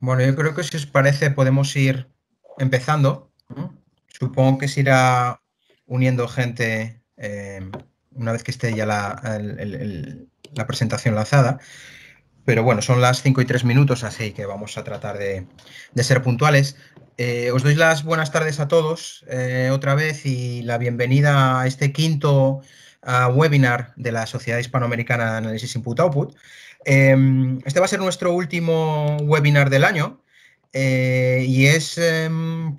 Bueno, yo creo que si os parece podemos ir empezando, ¿no? Supongo que se irá uniendo gente una vez que esté ya la presentación lanzada. Pero bueno, son las 5:03, así que vamos a tratar de ser puntuales. Os doy las buenas tardes a todos otra vez y la bienvenida a este quinto webinar de la Sociedad Hispanoamericana de Análisis Input-Output. Este va a ser nuestro último webinar del año y es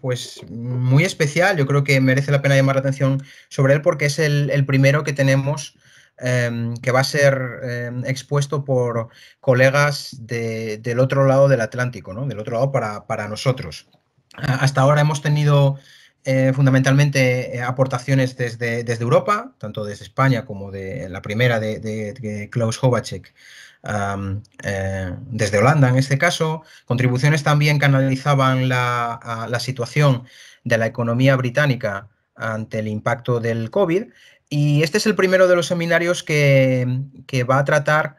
pues muy especial. Yo creo que merece la pena llamar la atención sobre él porque es el primero que tenemos que va a ser expuesto por colegas del otro lado del Atlántico, ¿no? Del otro lado para nosotros. Hasta ahora hemos tenido fundamentalmente aportaciones desde Europa, tanto desde España como de la primera de Klaus Hovacek, desde Holanda en este caso, contribuciones también que analizaban la situación de la economía británica ante el impacto del COVID. Y este es el primero de los seminarios que va a tratar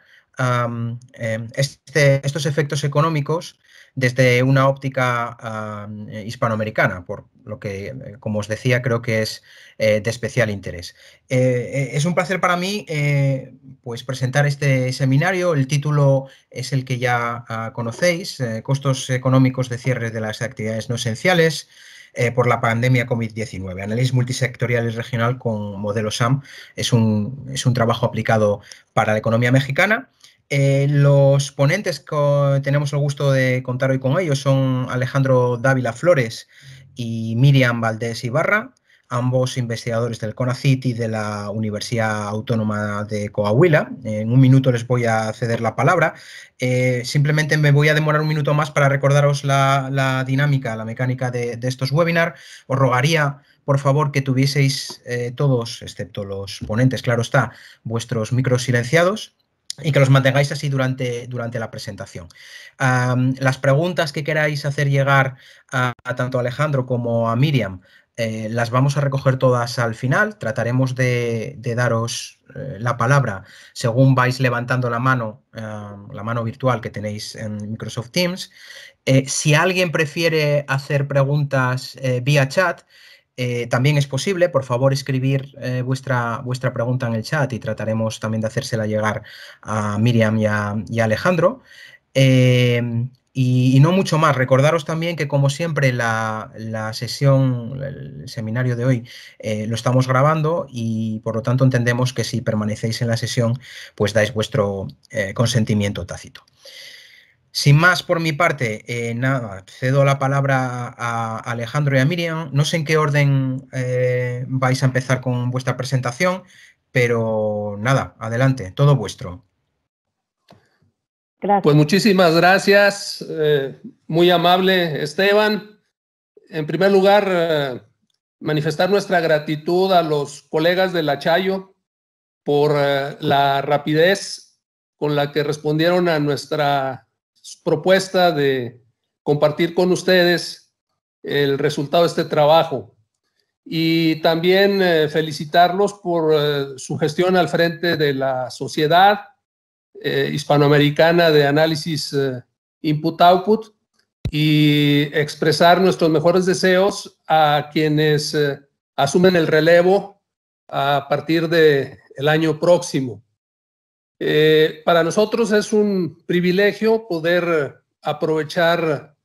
estos efectos económicos desde una óptica hispanoamericana, por lo que, como os decía, creo que es de especial interés. Es un placer para mí pues presentar este seminario. El título es el que ya conocéis, Costos económicos de cierre de las actividades no esenciales por la pandemia COVID-19. Análisis multisectorial y regional con modelo SAM es un trabajo aplicado para la economía mexicana. Los ponentes que tenemos el gusto de contar hoy con ellos son Alejandro Dávila Flores y Miriam Valdés Ibarra, ambos investigadores del CONACYT y de la Universidad Autónoma de Coahuila. En un minuto les voy a ceder la palabra. Simplemente me voy a demorar un minuto más para recordaros la dinámica, la mecánica de estos webinars. Os rogaría, por favor, que tuvieseis todos, excepto los ponentes, claro está, vuestros micros silenciados y que los mantengáis así durante la presentación. Las preguntas que queráis hacer llegar a tanto a Alejandro como a Miriam las vamos a recoger todas al final. Trataremos de daros la palabra según vais levantando la mano virtual que tenéis en Microsoft Teams. Si alguien prefiere hacer preguntas vía chat, también es posible. Por favor, escribir vuestra pregunta en el chat y trataremos también de hacérsela llegar a Miriam y a Alejandro. Y no mucho más. Recordaros también que, como siempre, la sesión, el seminario de hoy, lo estamos grabando y, por lo tanto, entendemos que si permanecéis en la sesión, pues dais vuestro consentimiento tácito. Sin más por mi parte, nada, cedo la palabra a Alejandro y a Miriam. No sé en qué orden vais a empezar con vuestra presentación, pero nada, adelante, todo vuestro. Gracias. Pues muchísimas gracias, muy amable Esteban. En primer lugar, manifestar nuestra gratitud a los colegas de la Chayo por la rapidez con la que respondieron a nuestra propuesta de compartir con ustedes el resultado de este trabajo. Y también felicitarlos por su gestión al frente de la Sociedad Hispanoamericana de Análisis Input-Output y expresar nuestros mejores deseos a quienes asumen el relevo a partir del año próximo. Para nosotros es un privilegio poder aprovechar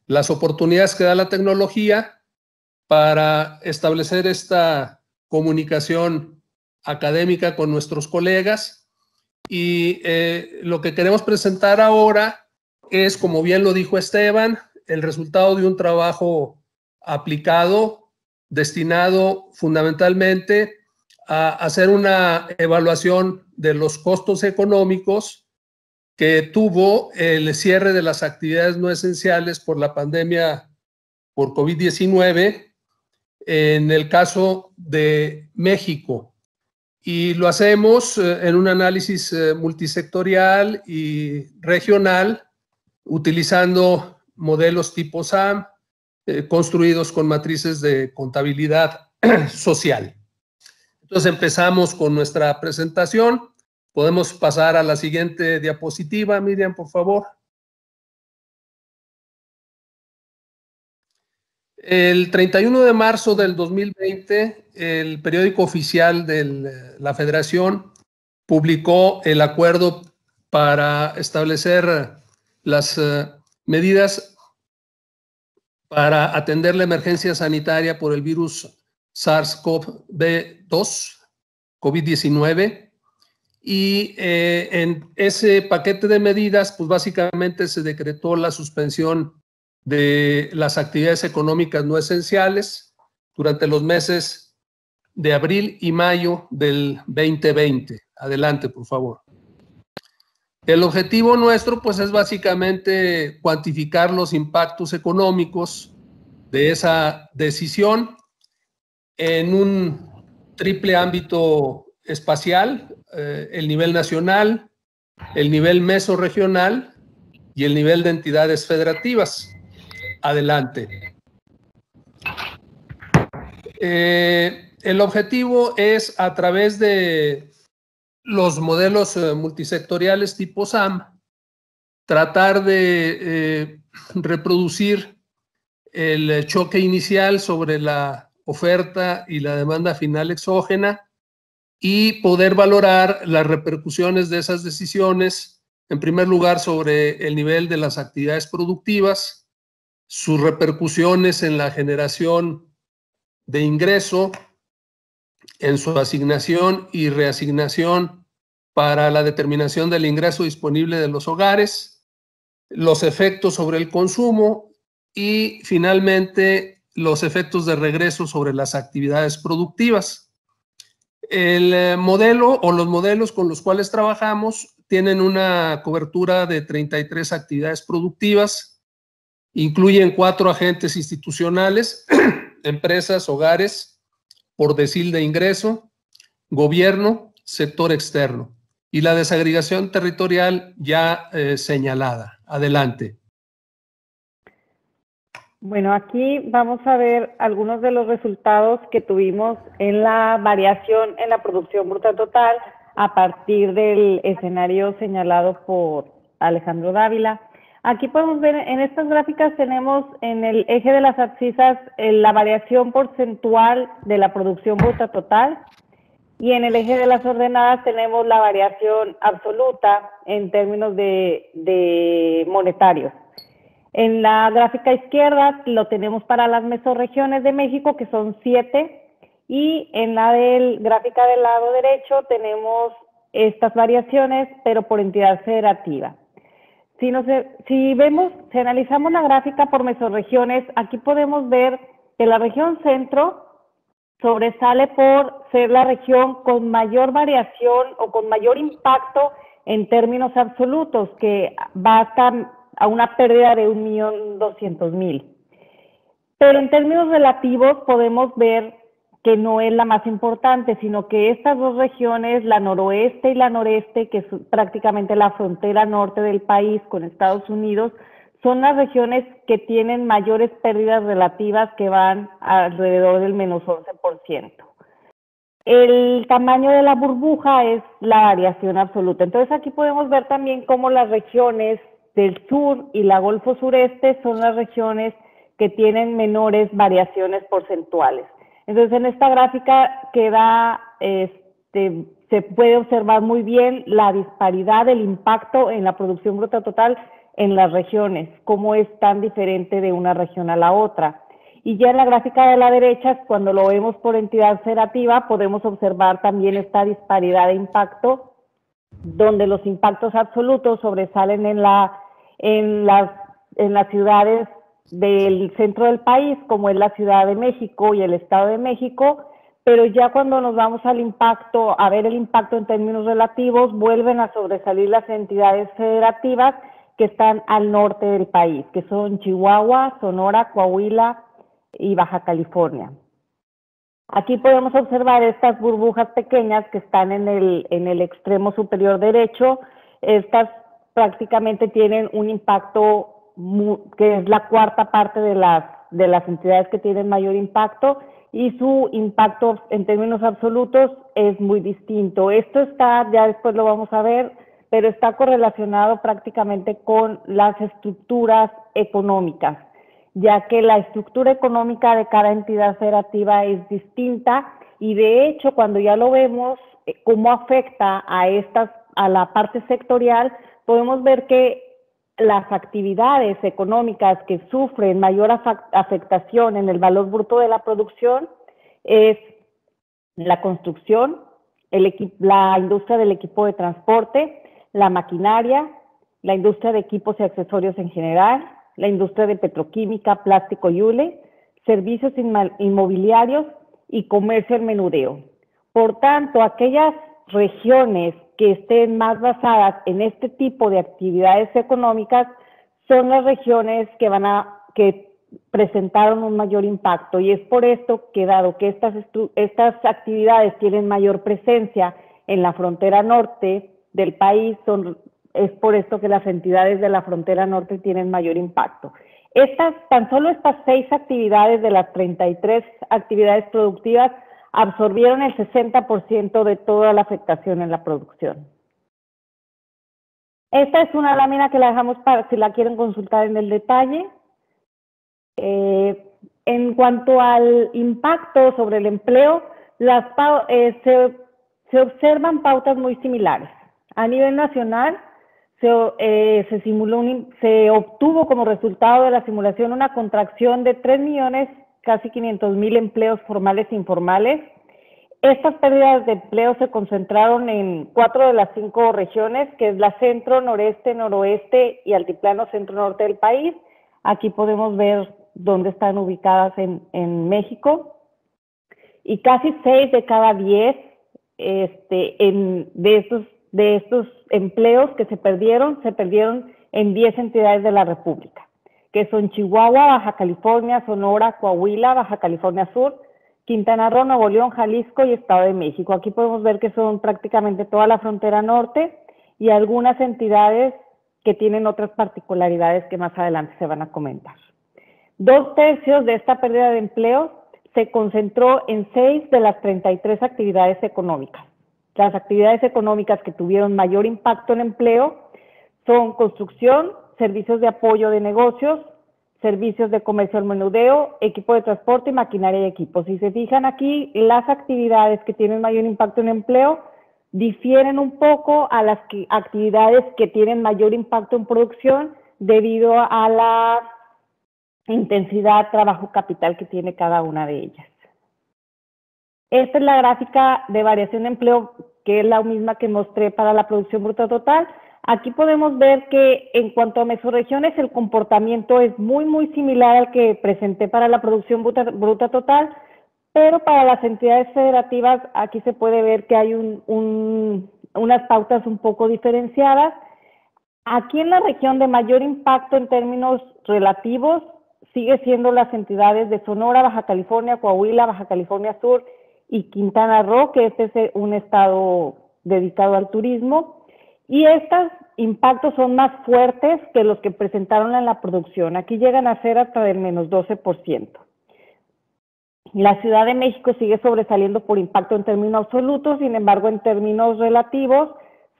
las oportunidades que da la tecnología para establecer esta comunicación académica con nuestros colegas. Y lo que queremos presentar ahora es, como bien lo dijo Esteban, el resultado de un trabajo aplicado, destinado fundamentalmente a hacer una evaluación de los costos económicos que tuvo el cierre de las actividades no esenciales por la pandemia por COVID-19 en el caso de México. Y lo hacemos en un análisis multisectorial y regional, utilizando modelos tipo SAM, construidos con matrices de contabilidad social. Entonces empezamos con nuestra presentación. Podemos pasar a la siguiente diapositiva, Miriam, por favor. El 31 de marzo del 2020, el periódico oficial de la Federación publicó el acuerdo para establecer las medidas para atender la emergencia sanitaria por el virus SARS-CoV-2, COVID-19, y en ese paquete de medidas, pues básicamente se decretó la suspensión de las actividades económicas no esenciales durante los meses de abril y mayo del 2020. Adelante, por favor. El objetivo nuestro, pues, es básicamente cuantificar los impactos económicos de esa decisión en un triple ámbito espacial, el nivel nacional, el nivel mesorregional y el nivel de entidades federativas. Adelante. El objetivo es, a través de los modelos multisectoriales tipo SAM, tratar de reproducir el choque inicial sobre la oferta y la demanda final exógena y poder valorar las repercusiones de esas decisiones, en primer lugar, sobre el nivel de las actividades productivas, sus repercusiones en la generación de ingreso, en su asignación y reasignación para la determinación del ingreso disponible de los hogares, los efectos sobre el consumo y, finalmente, los efectos de regreso sobre las actividades productivas. El modelo o los modelos con los cuales trabajamos tienen una cobertura de 33 actividades productivas, incluyen 4 agentes institucionales, empresas, hogares, por decil de ingreso, gobierno, sector externo y la desagregación territorial ya señalada. Adelante. Bueno, aquí vamos a ver algunos de los resultados que tuvimos en la variación en la producción bruta total a partir del escenario señalado por Alejandro Dávila. Aquí podemos ver, en estas gráficas tenemos en el eje de las abscisas la variación porcentual de la producción bruta total y en el eje de las ordenadas tenemos la variación absoluta en términos de monetarios. En la gráfica izquierda lo tenemos para las mesorregiones de México, que son 7, y en la gráfica del lado derecho tenemos estas variaciones, pero por entidad federativa. Si analizamos la gráfica por mesorregiones, aquí podemos ver que la región centro sobresale por ser la región con mayor variación o con mayor impacto en términos absolutos, que va hasta a una pérdida de 1.200.000. Pero en términos relativos podemos ver que no es la más importante, sino que estas dos regiones, la noroeste y la noreste, que es prácticamente la frontera norte del país con Estados Unidos, son las regiones que tienen mayores pérdidas relativas, que van alrededor del menos 11%. El tamaño de la burbuja es la variación absoluta. Entonces aquí podemos ver también cómo las regiones del sur y la Golfo Sureste son las regiones que tienen menores variaciones porcentuales. Entonces en esta gráfica se puede observar muy bien la disparidad del impacto en la producción bruta total en las regiones, cómo es tan diferente de una región a la otra. Y ya en la gráfica de la derecha, cuando lo vemos por entidad federativa, podemos observar también esta disparidad de impacto, donde los impactos absolutos sobresalen en las ciudades del centro del país, como es la Ciudad de México y el Estado de México, pero ya cuando nos vamos al impacto, a ver el impacto en términos relativos, vuelven a sobresalir las entidades federativas que están al norte del país, que son Chihuahua, Sonora, Coahuila y Baja California. Aquí podemos observar estas burbujas pequeñas que están en el extremo superior derecho. Estas prácticamente tienen un impacto que es la cuarta parte de las entidades que tienen mayor impacto, y su impacto en términos absolutos es muy distinto. Esto está, ya después lo vamos a ver, pero está correlacionado prácticamente con las estructuras económicas. ya que la estructura económica de cada entidad federativa es distinta y de hecho cuando ya lo vemos cómo afecta a la parte sectorial, podemos ver que las actividades económicas que sufren mayor afectación en el valor bruto de la producción es la construcción, la industria del equipo de transporte, la maquinaria, la industria de equipos y accesorios en general, la industria de petroquímica, plástico y hule, servicios inmobiliarios y comercio al menudeo. Por tanto, aquellas regiones que estén más basadas en este tipo de actividades económicas son las regiones que presentaron un mayor impacto, y es por esto que, dado que estas actividades tienen mayor presencia en la frontera norte del país, es por esto que las entidades de la frontera norte tienen mayor impacto. Tan solo estas 6 actividades de las 33 actividades productivas absorbieron el 60% de toda la afectación en la producción. Esta es una lámina que la dejamos para si la quieren consultar en el detalle. En cuanto al impacto sobre el empleo, se observan pautas muy similares. A nivel nacional, se obtuvo como resultado de la simulación una contracción de 3 millones, casi 500,000 empleos formales e informales. Estas pérdidas de empleo se concentraron en 4 de las 5 regiones, que es la centro, noreste, noroeste y altiplano centro-norte del país. Aquí podemos ver dónde están ubicadas en México. Y casi 6 de cada 10 de estos empleos que se perdieron en 10 entidades de la República, que son Chihuahua, Baja California, Sonora, Coahuila, Baja California Sur, Quintana Roo, Nuevo León, Jalisco y Estado de México. Aquí podemos ver que son prácticamente toda la frontera norte y algunas entidades que tienen otras particularidades que más adelante se van a comentar. 2/3 de esta pérdida de empleo se concentró en 6 de las 33 actividades económicas. Las actividades económicas que tuvieron mayor impacto en empleo son construcción, servicios de apoyo de negocios, servicios de comercio al menudeo, equipo de transporte y maquinaria y equipos. Si se fijan aquí, las actividades que tienen mayor impacto en empleo difieren un poco a las actividades que tienen mayor impacto en producción debido a la intensidad, trabajo, capital que tiene cada una de ellas. Esta es la gráfica de variación de empleo, que es la misma que mostré para la producción bruta total. Aquí podemos ver que en cuanto a mesorregiones el comportamiento es muy similar al que presenté para la producción bruta total, pero para las entidades federativas aquí se puede ver que hay unas pautas un poco diferenciadas. Aquí en la región de mayor impacto en términos relativos sigue siendo las entidades de Sonora, Baja California, Coahuila, Baja California Sur y Quintana Roo, que este es un estado dedicado al turismo, y estos impactos son más fuertes que los que presentaron en la producción. Aquí llegan a ser hasta del menos 12%. La Ciudad de México sigue sobresaliendo por impacto en términos absolutos, sin embargo, en términos relativos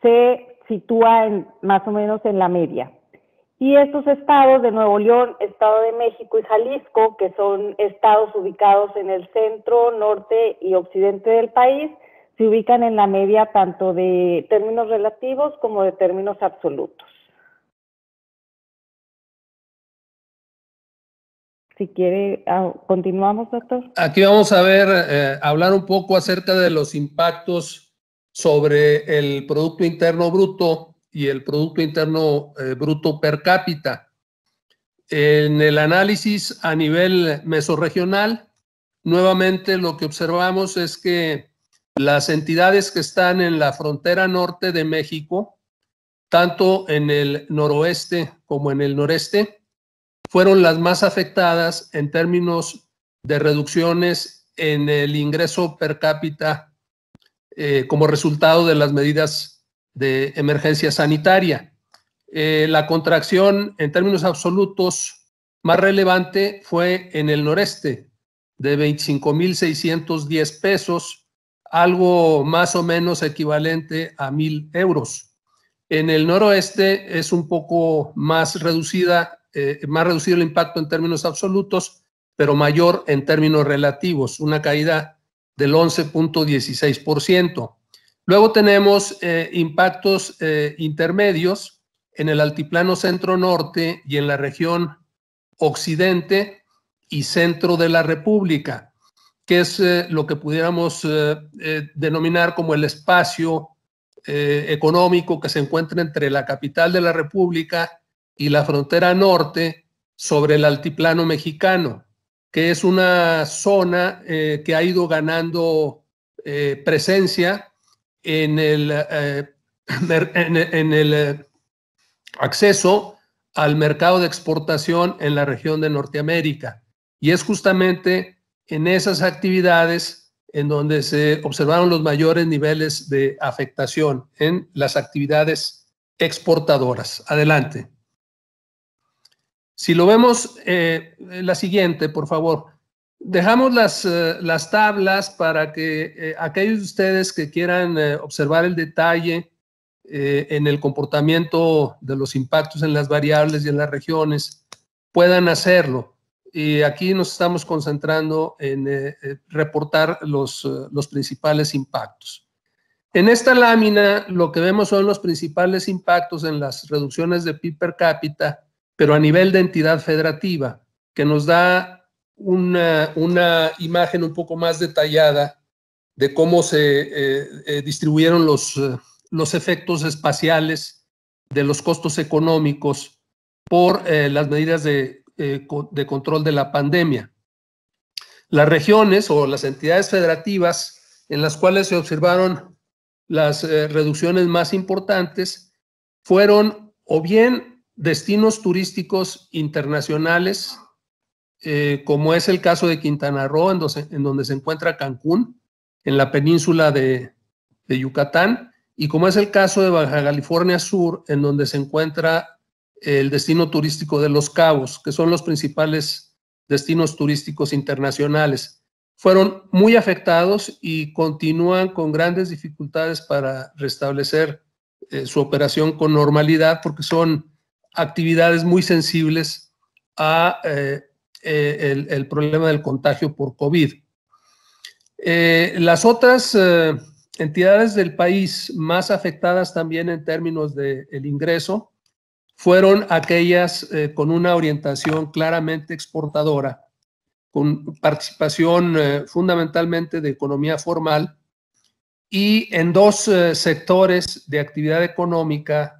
se sitúa más o menos en la media. Y estos estados de Nuevo León, Estado de México y Jalisco, que son estados ubicados en el centro, norte y occidente del país, se ubican en la media tanto de términos relativos como de términos absolutos. Si quiere, continuamos, doctor. Aquí vamos a ver, hablar un poco acerca de los impactos sobre el Producto Interno Bruto y el Producto Interno Bruto per cápita. En el análisis a nivel mesorregional, nuevamente lo que observamos es que las entidades que están en la frontera norte de México, tanto en el noroeste como en el noreste, fueron las más afectadas en términos de reducciones en el ingreso per cápita como resultado de las medidas de emergencia sanitaria. La contracción en términos absolutos más relevante fue en el noreste, de 25,610 pesos, algo más o menos equivalente a 1,000 euros. En el noroeste es un poco más reducida más reducido el impacto en términos absolutos, pero mayor en términos relativos, una caída del 11.16%. Luego tenemos impactos intermedios en el altiplano centro-norte y en la región occidente y centro de la República, que es lo que pudiéramos denominar como el espacio económico que se encuentra entre la capital de la República y la frontera norte sobre el altiplano mexicano, que es una zona que ha ido ganando presencia en el acceso al mercado de exportación en la región de Norteamérica. Y es justamente en esas actividades en donde se observaron los mayores niveles de afectación en las actividades exportadoras. Adelante. Si lo vemos, la siguiente, por favor. Dejamos las tablas para que aquellos de ustedes que quieran observar el detalle en el comportamiento de los impactos en las variables y en las regiones puedan hacerlo. Y aquí nos estamos concentrando en reportar los principales impactos. En esta lámina lo que vemos son los principales impactos en las reducciones de PIB per cápita, pero a nivel de entidad federativa, que nos da una imagen un poco más detallada de cómo se distribuyeron los efectos espaciales de los costos económicos por las medidas de control de la pandemia. Las regiones o las entidades federativas en las cuales se observaron las reducciones más importantes fueron o bien destinos turísticos internacionales, como es el caso de Quintana Roo, en donde se encuentra Cancún, en la península de Yucatán, y como es el caso de Baja California Sur, en donde se encuentra el destino turístico de Los Cabos, que son los principales destinos turísticos internacionales. Fueron muy afectados y continúan con grandes dificultades para restablecer su operación con normalidad, porque son actividades muy sensibles a el problema del contagio por COVID. Las otras entidades del país más afectadas también en términos del ingreso fueron aquellas con una orientación claramente exportadora, con participación fundamentalmente de economía formal y en dos sectores de actividad económica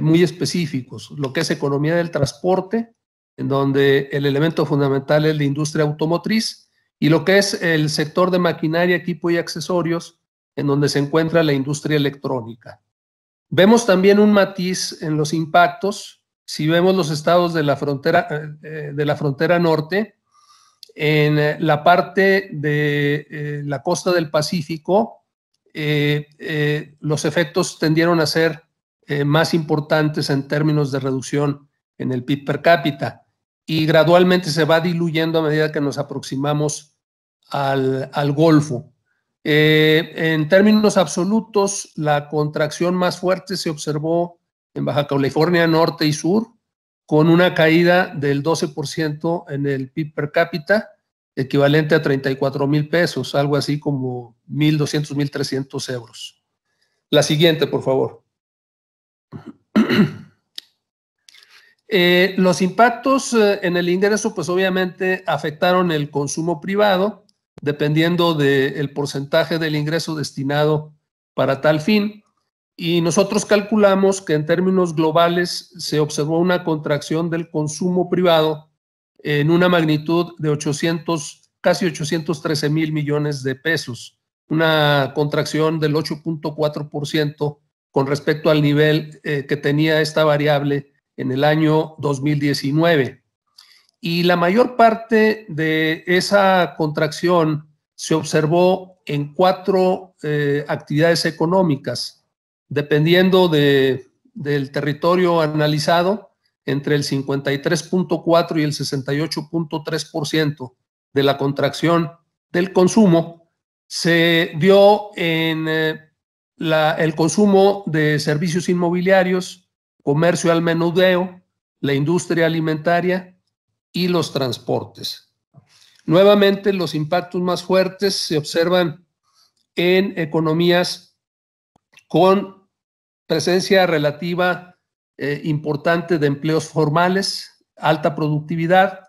muy específicos, lo que es economía del transporte, en donde el elemento fundamental es la industria automotriz, y lo que es el sector de maquinaria, equipo y accesorios, en donde se encuentra la industria electrónica. Vemos también un matiz en los impactos. Si vemos los estados de la frontera norte, en la parte de la costa del Pacífico, los efectos tendieron a ser más importantes en términos de reducción en el PIB per cápita y gradualmente se va diluyendo a medida que nos aproximamos al Golfo. En términos absolutos, la contracción más fuerte se observó en Baja California Norte y Sur, con una caída del 12% en el PIB per cápita, equivalente a 34,000 pesos, algo así como 1,200, 1,300 euros. La siguiente, por favor. Los impactos en el ingreso, pues obviamente afectaron el consumo privado, dependiendo del porcentaje del ingreso destinado para tal fin. Y nosotros calculamos que en términos globales se observó una contracción del consumo privado en una magnitud de casi 813,000 millones de pesos, una contracción del 8.4% con respecto al nivel que tenía esta variable en el año 2019. Y la mayor parte de esa contracción se observó en 4 actividades económicas, dependiendo del territorio analizado, entre el 53.4 y el 68.3% de la contracción del consumo se dio en el consumo de servicios inmobiliarios, comercio al menudeo, la industria alimentaria y los transportes. Nuevamente, los impactos más fuertes se observan en economías con presencia relativa importante de empleos formales, alta productividad.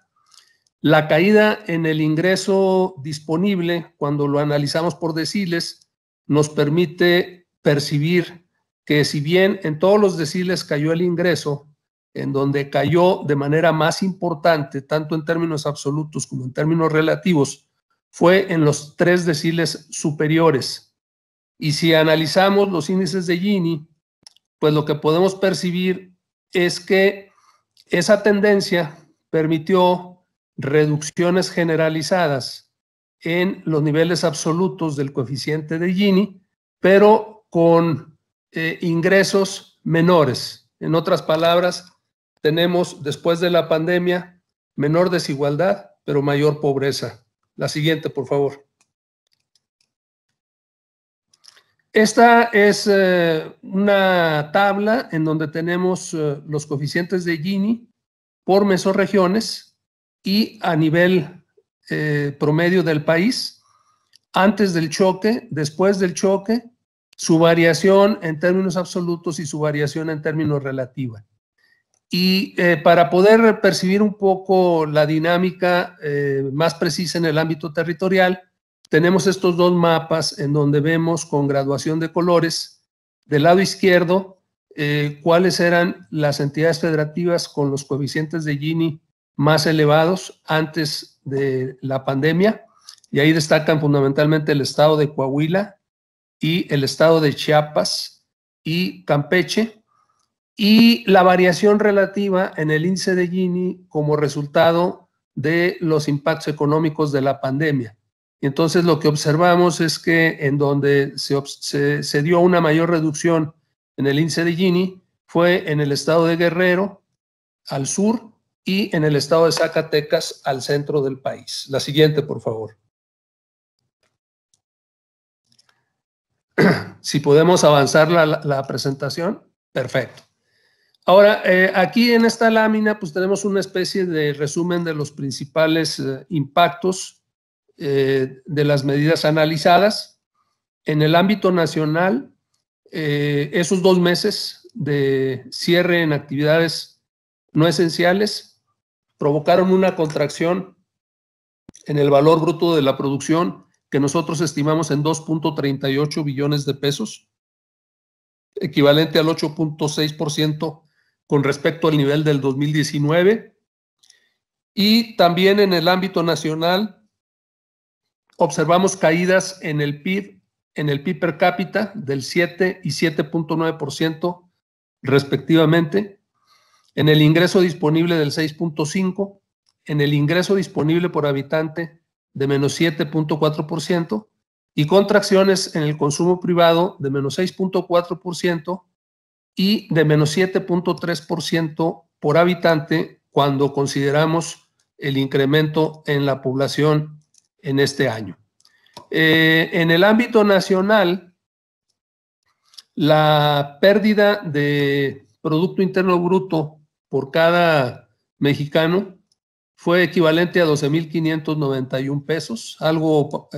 La caída en el ingreso disponible, cuando lo analizamos por deciles, nos permite percibir que si bien en todos los deciles cayó el ingreso, en donde cayó de manera más importante, tanto en términos absolutos como en términos relativos, fue en los 3 deciles superiores. Y si analizamos los índices de Gini, pues lo que podemos percibir es que esa tendencia permitió reducciones generalizadas en los niveles absolutos del coeficiente de Gini, pero con ingresos menores. En otras palabras, tenemos después de la pandemia menor desigualdad, pero mayor pobreza. La siguiente, por favor. Esta es una tabla en donde tenemos los coeficientes de Gini por mesorregiones y a nivel promedio del país, antes del choque, después del choque, su variación en términos absolutos y su variación en términos relativa. Y para poder percibir un poco la dinámica más precisa en el ámbito territorial, tenemos estos 2 mapas en donde vemos con graduación de colores, del lado izquierdo, cuáles eran las entidades federativas con los coeficientes de Gini más elevados antes de la pandemia, y ahí destacan fundamentalmente el estado de Coahuila y el estado de Chiapas y Campeche, y la variación relativa en el índice de Gini como resultado de los impactos económicos de la pandemia. Y entonces lo que observamos es que en donde se dio una mayor reducción en el índice de Gini fue en el estado de Guerrero, al sur, y en el estado de Zacatecas, al centro del país. La siguiente, por favor. Si podemos avanzar la presentación. Perfecto. Ahora, aquí en esta lámina, pues tenemos una especie de resumen de los principales impactos de las medidas analizadas. En el ámbito nacional, esos 2 meses de cierre en actividades no esenciales provocaron una contracción en el valor bruto de la producción que nosotros estimamos en 2.38 billones de pesos, equivalente al 8.6% con respecto al nivel del 2019. Y también en el ámbito nacional observamos caídas en el PIB per cápita del 7 y 7.9% respectivamente, en el ingreso disponible del 6.5%, en el ingreso disponible por habitante de menos 7.4% y contracciones en el consumo privado de menos 6.4% y de menos 7.3% por habitante cuando consideramos el incremento en la población en este año. En el ámbito nacional, la pérdida de Producto Interno Bruto por cada mexicano fue equivalente a 12,591 pesos, algo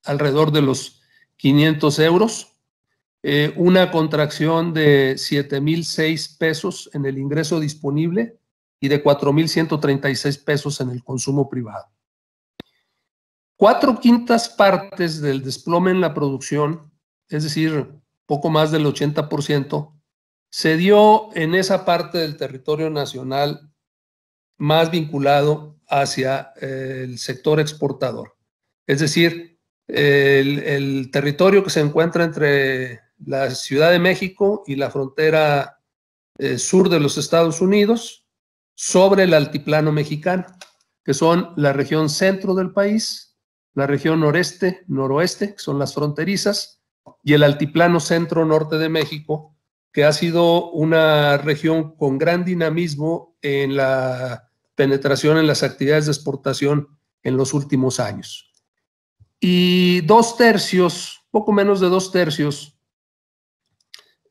alrededor de los 500 euros, una contracción de 7,006 pesos en el ingreso disponible y de 4,136 pesos en el consumo privado. 4/5 partes del desplome en la producción, es decir, poco más del 80%, se dio en esa parte del territorio nacional más vinculado hacia el sector exportador. Es decir, el territorio que se encuentra entre la Ciudad de México y la frontera sur de los Estados Unidos, sobre el altiplano mexicano, que son la región centro del país, la región noreste, noroeste, que son las fronterizas, y el altiplano centro-norte de México, que ha sido una región con gran dinamismo en la penetración en las actividades de exportación en los últimos años. Y 2/3, poco menos de 2/3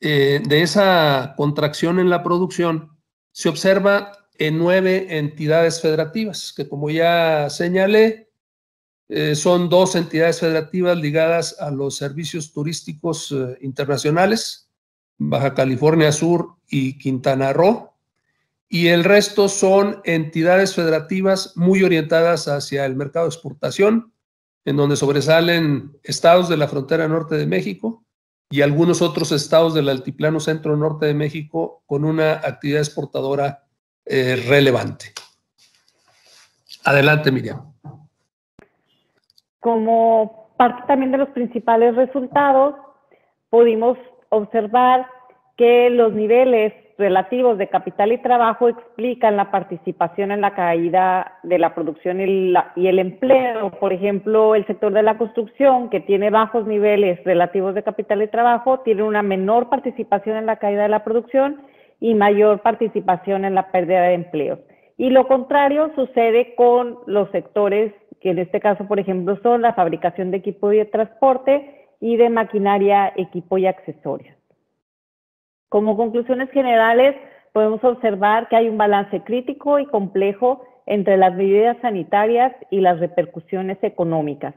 de esa contracción en la producción se observa en 9 entidades federativas, que como ya señalé, son 2 entidades federativas ligadas a los servicios turísticos internacionales, Baja California Sur y Quintana Roo, y el resto son entidades federativas muy orientadas hacia el mercado de exportación, en donde sobresalen estados de la frontera norte de México y algunos otros estados del altiplano centro-norte de México con una actividad exportadora relevante. Adelante, Miriam. Como parte también de los principales resultados, pudimos observar que los niveles relativos de capital y trabajo explican la participación en la caída de la producción y el empleo. Por ejemplo, el sector de la construcción, que tiene bajos niveles relativos de capital y trabajo, tiene una menor participación en la caída de la producción y mayor participación en la pérdida de empleos. Y lo contrario sucede con los sectores que en este caso, por ejemplo, son la fabricación de equipo de transporte y de maquinaria, equipo y accesorios. Como conclusiones generales, podemos observar que hay un balance crítico y complejo entre las medidas sanitarias y las repercusiones económicas.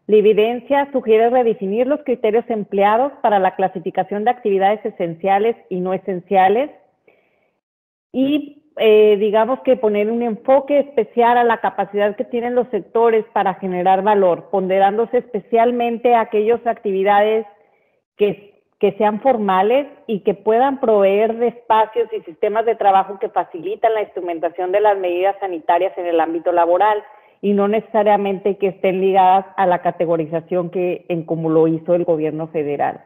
La evidencia sugiere redefinir los criterios empleados para la clasificación de actividades esenciales y no esenciales y digamos que poner un enfoque especial a la capacidad que tienen los sectores para generar valor, ponderándose especialmente aquellas actividades que sean formales y que puedan proveer de espacios y sistemas de trabajo que facilitan la instrumentación de las medidas sanitarias en el ámbito laboral y no necesariamente que estén ligadas a la categorización como lo hizo el gobierno federal.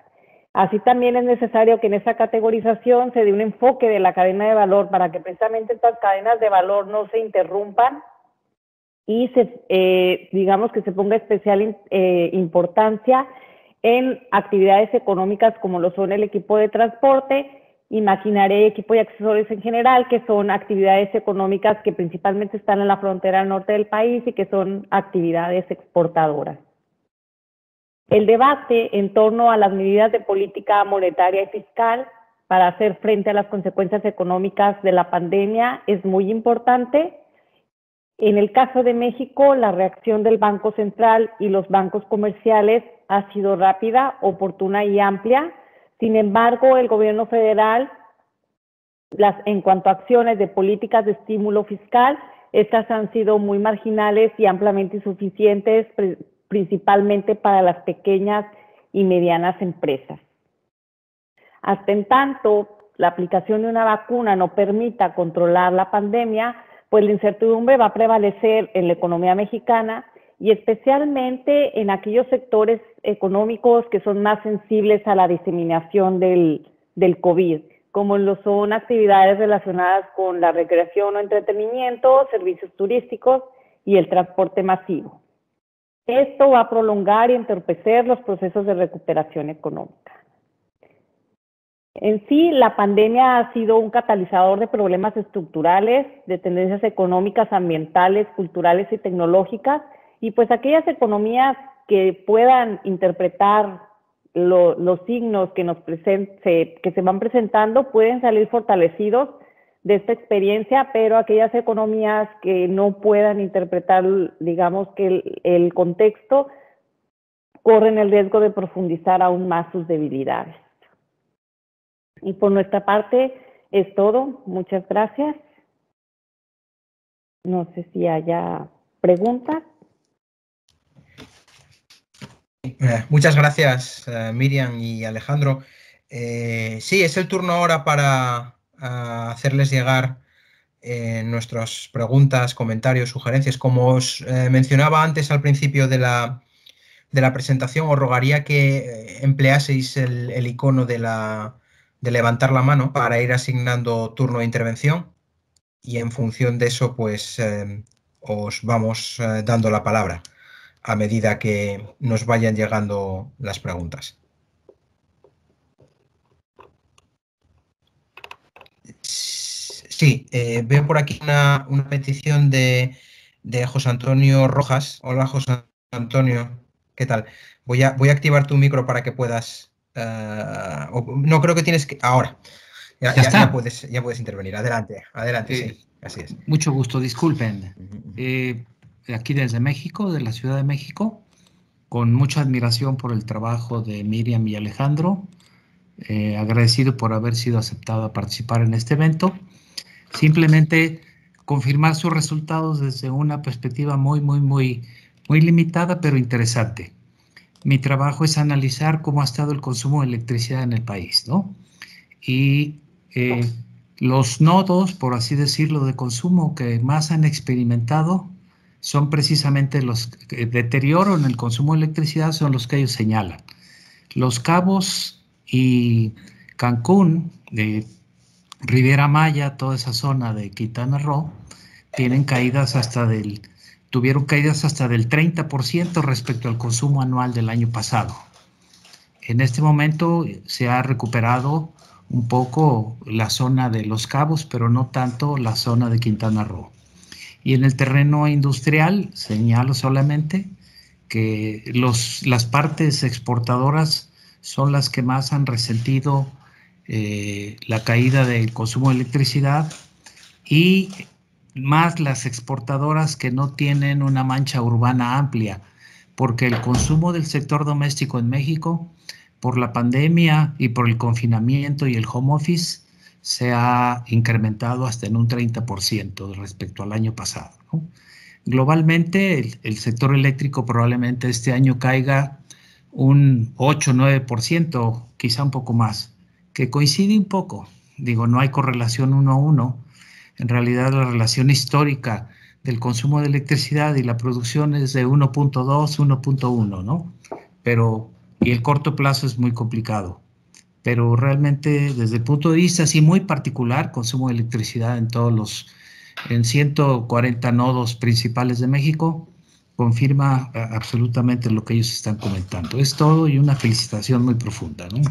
Así también es necesario que en esa categorización se dé un enfoque de la cadena de valor para que precisamente estas cadenas de valor no se interrumpan y digamos que se ponga especial importancia en actividades económicas como lo son el equipo de transporte y maquinaria, equipo y accesorios en general, que son actividades económicas que principalmente están en la frontera norte del país y que son actividades exportadoras. El debate en torno a las medidas de política monetaria y fiscal para hacer frente a las consecuencias económicas de la pandemia es muy importante. En el caso de México, la reacción del Banco Central y los bancos comerciales ha sido rápida, oportuna y amplia. Sin embargo, el gobierno federal, en cuanto a acciones de políticas de estímulo fiscal, estas han sido muy marginales y ampliamente insuficientes, principalmente para las pequeñas y medianas empresas. Hasta en tanto la aplicación de una vacuna no permita controlar la pandemia, pues la incertidumbre va a prevalecer en la economía mexicana y especialmente en aquellos sectores económicos que son más sensibles a la diseminación del COVID, como lo son actividades relacionadas con la recreación o entretenimiento, servicios turísticos y el transporte masivo. Esto va a prolongar y entorpecer los procesos de recuperación económica. En sí, la pandemia ha sido un catalizador de problemas estructurales, de tendencias económicas, ambientales, culturales y tecnológicas, y pues aquellas economías que puedan interpretar los signos que se van presentando pueden salir fortalecidos de esta experiencia, pero aquellas economías que no puedan interpretar, digamos que el contexto, corren el riesgo de profundizar aún más sus debilidades. Y por nuestra parte es todo. Muchas gracias. No sé si haya preguntas. Muchas gracias, Miriam y Alejandro. Sí, es el turno ahora para hacerles llegar nuestras preguntas, comentarios, sugerencias. Como os mencionaba antes al principio de la presentación, os rogaría que empleaseis el icono de levantar la mano para ir asignando turno de intervención y en función de eso pues os vamos dando la palabra a medida que nos vayan llegando las preguntas. Sí, veo por aquí una petición de José Antonio Rojas. Hola, José Antonio, ¿qué tal? Voy a activar tu micro para que puedas... no, creo que tienes que... Ahora. Ya puedes intervenir. Adelante, sí, así es. Mucho gusto, disculpen. Aquí desde México, de la Ciudad de México, con mucha admiración por el trabajo de Miriam y Alejandro, agradecido por haber sido aceptado a participar en este evento. Simplemente confirmar sus resultados desde una perspectiva muy limitada, pero interesante. Mi trabajo es analizar cómo ha estado el consumo de electricidad en el país, ¿no? Y los nodos, por así decirlo, de consumo que más han experimentado son precisamente los deterioro en el consumo de electricidad, son los que ellos señalan. Los Cabos y Cancún, Riviera Maya, toda esa zona de Quintana Roo, tuvieron caídas hasta del 30% respecto al consumo anual del año pasado. En este momento se ha recuperado un poco la zona de Los Cabos, pero no tanto la zona de Quintana Roo. Y en el terreno industrial señalo solamente que las partes exportadoras son las que más han resentido la caída del consumo de electricidad, y más las exportadoras que no tienen una mancha urbana amplia, porque el consumo del sector doméstico en México, por la pandemia y por el confinamiento y el home office, se ha incrementado hasta en un 30% respecto al año pasado, ¿no? Globalmente, el sector eléctrico probablemente este año caiga un 8-9%, quizá un poco más, que coincide un poco. Digo, no hay correlación 1 a 1. En realidad, la relación histórica del consumo de electricidad y la producción es de 1.2, 1.1, ¿no? Y el corto plazo es muy complicado. Pero realmente, desde el punto de vista así muy particular, consumo de electricidad en 140 nodos principales de México, confirma absolutamente lo que ellos están comentando. Es todo, y una felicitación muy profunda, ¿no?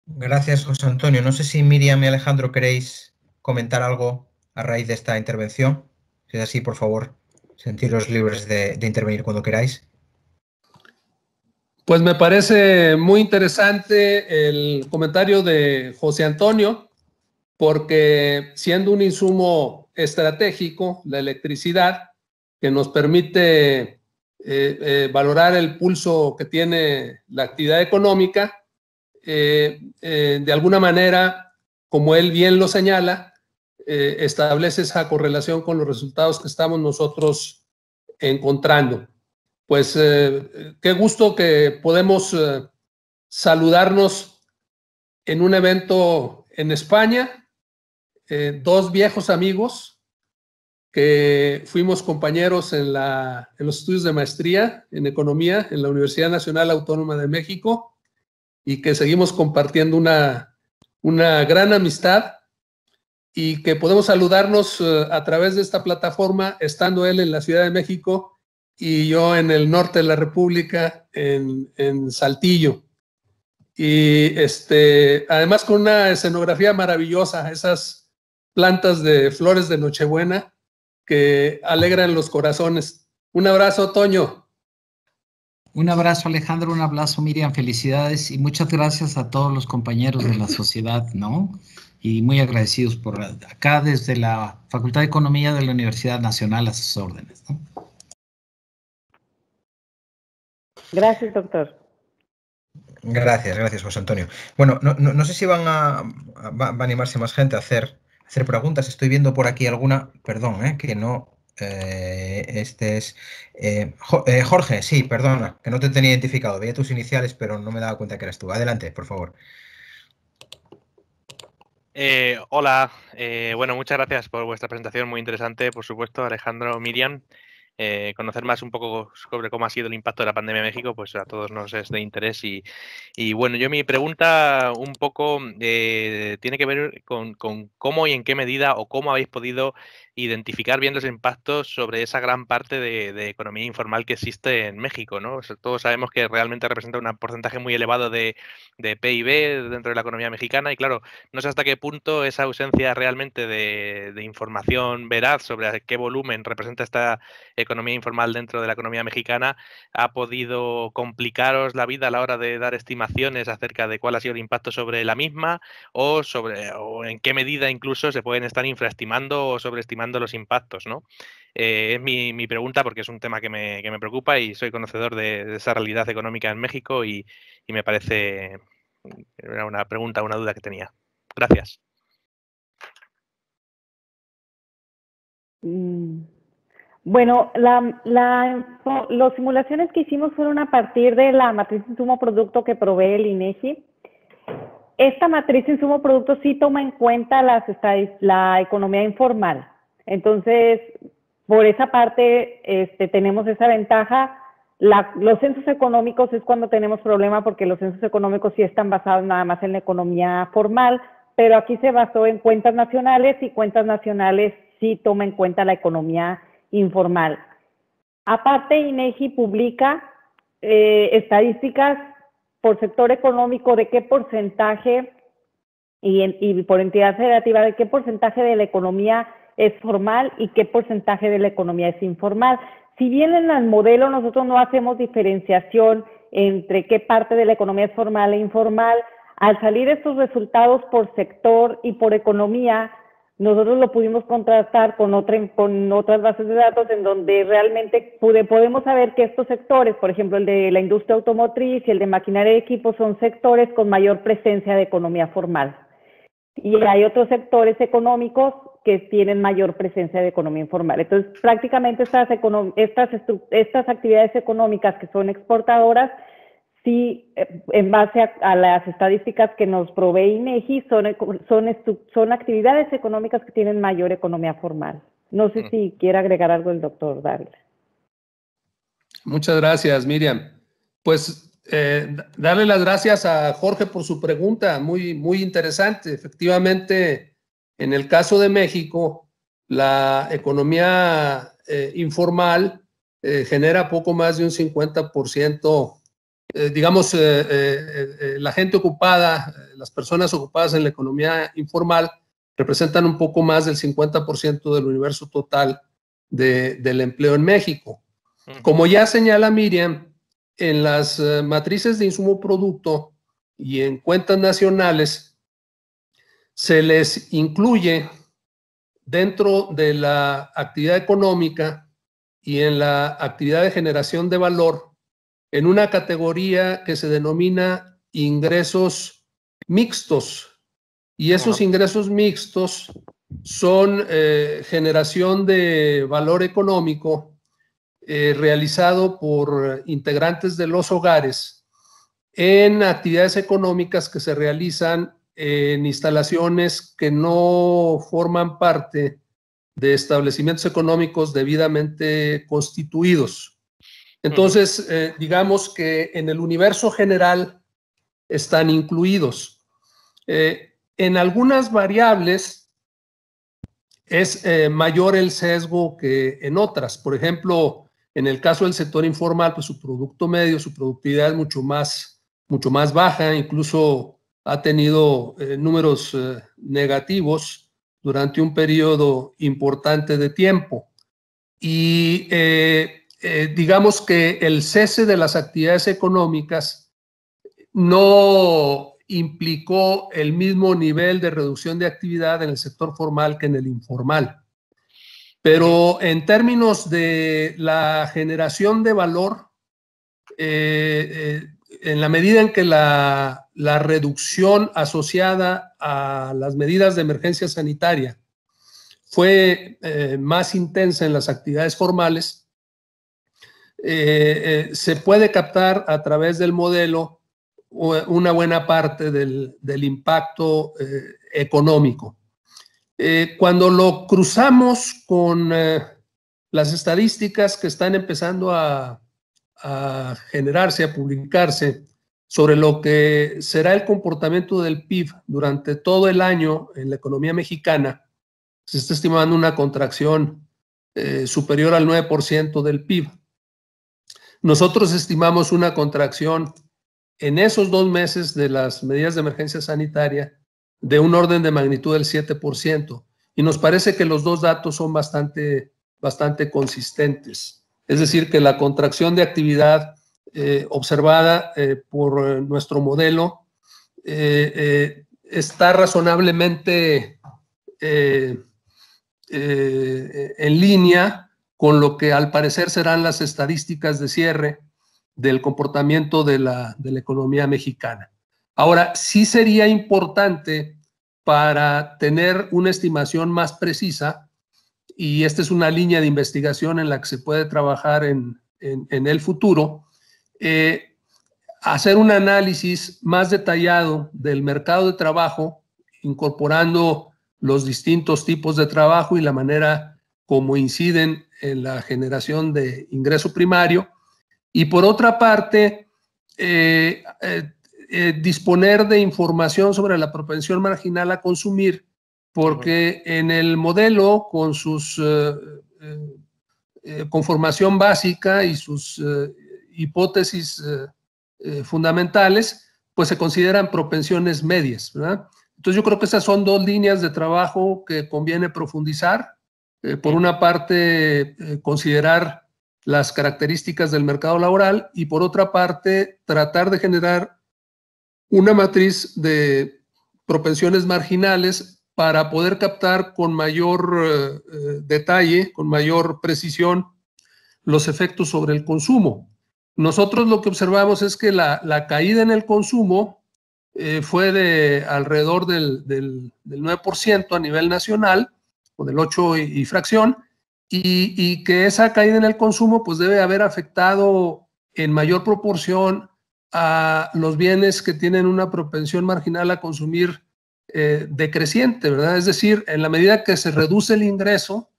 Gracias, José Antonio. No sé si Miriam y Alejandro queréis comentar algo a raíz de esta intervención. Si es así, por favor, sentiros libres de intervenir cuando queráis. Pues me parece muy interesante el comentario de José Antonio, porque siendo un insumo estratégico, la electricidad, que nos permite valorar el pulso que tiene la actividad económica, de alguna manera, como él bien lo señala, establece esa correlación con los resultados que estamos nosotros encontrando. Pues qué gusto que podemos saludarnos en un evento en España, dos viejos amigos que fuimos compañeros en los estudios de maestría en economía en la Universidad Nacional Autónoma de México, y que seguimos compartiendo una gran amistad, y que podemos saludarnos a través de esta plataforma, estando él en la Ciudad de México y yo en el norte de la República, en Saltillo. Y además con una escenografía maravillosa, esas plantas de flores de Nochebuena que alegran los corazones. Un abrazo, Toño. Un abrazo, Alejandro, un abrazo, Miriam, felicidades, y muchas gracias a todos los compañeros de la sociedad, ¿no? Y muy agradecidos por acá desde la Facultad de Economía de la Universidad Nacional a sus órdenes, ¿no? Gracias, doctor. Gracias, José Antonio. Bueno, no sé si va a animarse más gente a hacer preguntas. Estoy viendo por aquí alguna, perdón, que no. Jorge, sí, perdona, que no te tenía identificado. Veía tus iniciales, pero no me daba cuenta que eras tú. Adelante, por favor. Hola, bueno, muchas gracias por vuestra presentación, muy interesante, por supuesto, Alejandro, Miriam. Conocer más un poco sobre cómo ha sido el impacto de la pandemia en México, pues a todos nos es de interés. Y bueno, yo mi pregunta un poco tiene que ver con cómo y en qué medida o cómo habéis podido identificar bien los impactos sobre esa gran parte de economía informal que existe en México, ¿no? O sea, todos sabemos que realmente representa un porcentaje muy elevado de PIB dentro de la economía mexicana y claro, no sé hasta qué punto esa ausencia realmente de información veraz sobre qué volumen representa esta economía informal dentro de la economía mexicana ha podido complicaros la vida a la hora de dar estimaciones acerca de cuál ha sido el impacto sobre la misma o en qué medida incluso se pueden estar infraestimando o sobreestimando los impactos, ¿no? Es mi pregunta porque es un tema que me preocupa y soy conocedor de esa realidad económica en México y me parece era una pregunta, una duda que tenía. Gracias. Bueno, las simulaciones que hicimos fueron a partir de la matriz insumo-producto que provee el INEGI. Esta matriz insumo-producto sí toma en cuenta la economía informal. Entonces, por esa parte, tenemos esa ventaja. Los censos económicos es cuando tenemos problema porque los censos económicos sí están basados nada más en la economía formal, pero aquí se basó en cuentas nacionales y cuentas nacionales sí toma en cuenta la economía informal. Aparte, INEGI publica estadísticas por sector económico de qué porcentaje y por entidad federativa de qué porcentaje de la economía es formal y qué porcentaje de la economía es informal. Si bien en el modelo nosotros no hacemos diferenciación entre qué parte de la economía es formal e informal, al salir estos resultados por sector y por economía, nosotros lo pudimos contrastar con otras bases de datos en donde realmente podemos saber que estos sectores, por ejemplo el de la industria automotriz y el de maquinaria y equipos, son sectores con mayor presencia de economía formal. Y hay otros sectores económicos que tienen mayor presencia de economía informal. Entonces, prácticamente estas actividades económicas que son exportadoras, sí, en base a las estadísticas que nos provee INEGI, son actividades económicas que tienen mayor economía formal. No sé si quiere agregar algo el doctor Dávila. Muchas gracias, Miriam. Pues darle las gracias a Jorge por su pregunta, muy, muy interesante. Efectivamente, en el caso de México, la economía informal genera poco más de un 50%. Digamos, la gente ocupada, las personas ocupadas en la economía informal representan un poco más del 50% del universo total del empleo en México. Como ya señala Miriam, en las matrices de insumo producto y en cuentas nacionales se les incluye dentro de la actividad económica y en la actividad de generación de valor en una categoría que se denomina ingresos mixtos. Y esos ingresos mixtos son generación de valor económico realizado por integrantes de los hogares en actividades económicas que se realizan en instalaciones que no forman parte de establecimientos económicos debidamente constituidos. Entonces, digamos que en el universo general están incluidos. En algunas variables es mayor el sesgo que en otras. Por ejemplo, en el caso del sector informal, pues su producto medio, su productividad es mucho más baja, incluso ha tenido números negativos durante un periodo importante de tiempo. Y digamos que el cese de las actividades económicas no implicó el mismo nivel de reducción de actividad en el sector formal que en el informal. Pero en términos de la generación de valor, en la medida en que la reducción asociada a las medidas de emergencia sanitaria fue más intensa en las actividades formales, se puede captar a través del modelo una buena parte del impacto económico. Cuando lo cruzamos con las estadísticas que están empezando a generarse, a publicarse sobre lo que será el comportamiento del PIB durante todo el año en la economía mexicana, se está estimando una contracción superior al 9% del PIB. Nosotros estimamos una contracción en esos 2 meses de las medidas de emergencia sanitaria de un orden de magnitud del 7%. Y nos parece que los dos datos son bastante consistentes. Es decir, que la contracción de actividad observada por nuestro modelo está razonablemente en línea con lo que al parecer serán las estadísticas de cierre del comportamiento de la economía mexicana. Ahora, sí sería importante para tener una estimación más precisa, y esta es una línea de investigación en la que se puede trabajar en el futuro, hacer un análisis más detallado del mercado de trabajo, incorporando los distintos tipos de trabajo y la manera como inciden en la generación de ingreso primario, y por otra parte, disponer de información sobre la propensión marginal a consumir, porque en el modelo, con sus conformación básica y sus hipótesis fundamentales, pues se consideran propensiones medias, ¿verdad? Entonces yo creo que esas son 2 líneas de trabajo que conviene profundizar. Por una parte, considerar las características del mercado laboral, y por otra parte, tratar de generar una matriz de propensiones marginales para poder captar con mayor detalle, con mayor precisión, los efectos sobre el consumo. Nosotros lo que observamos es que la caída en el consumo fue de alrededor del 9% a nivel nacional, o del 8 y fracción, y que esa caída en el consumo pues debe haber afectado en mayor proporción a los bienes que tienen una propensión marginal a consumir decreciente, ¿verdad? Es decir, en la medida que se reduce el ingreso,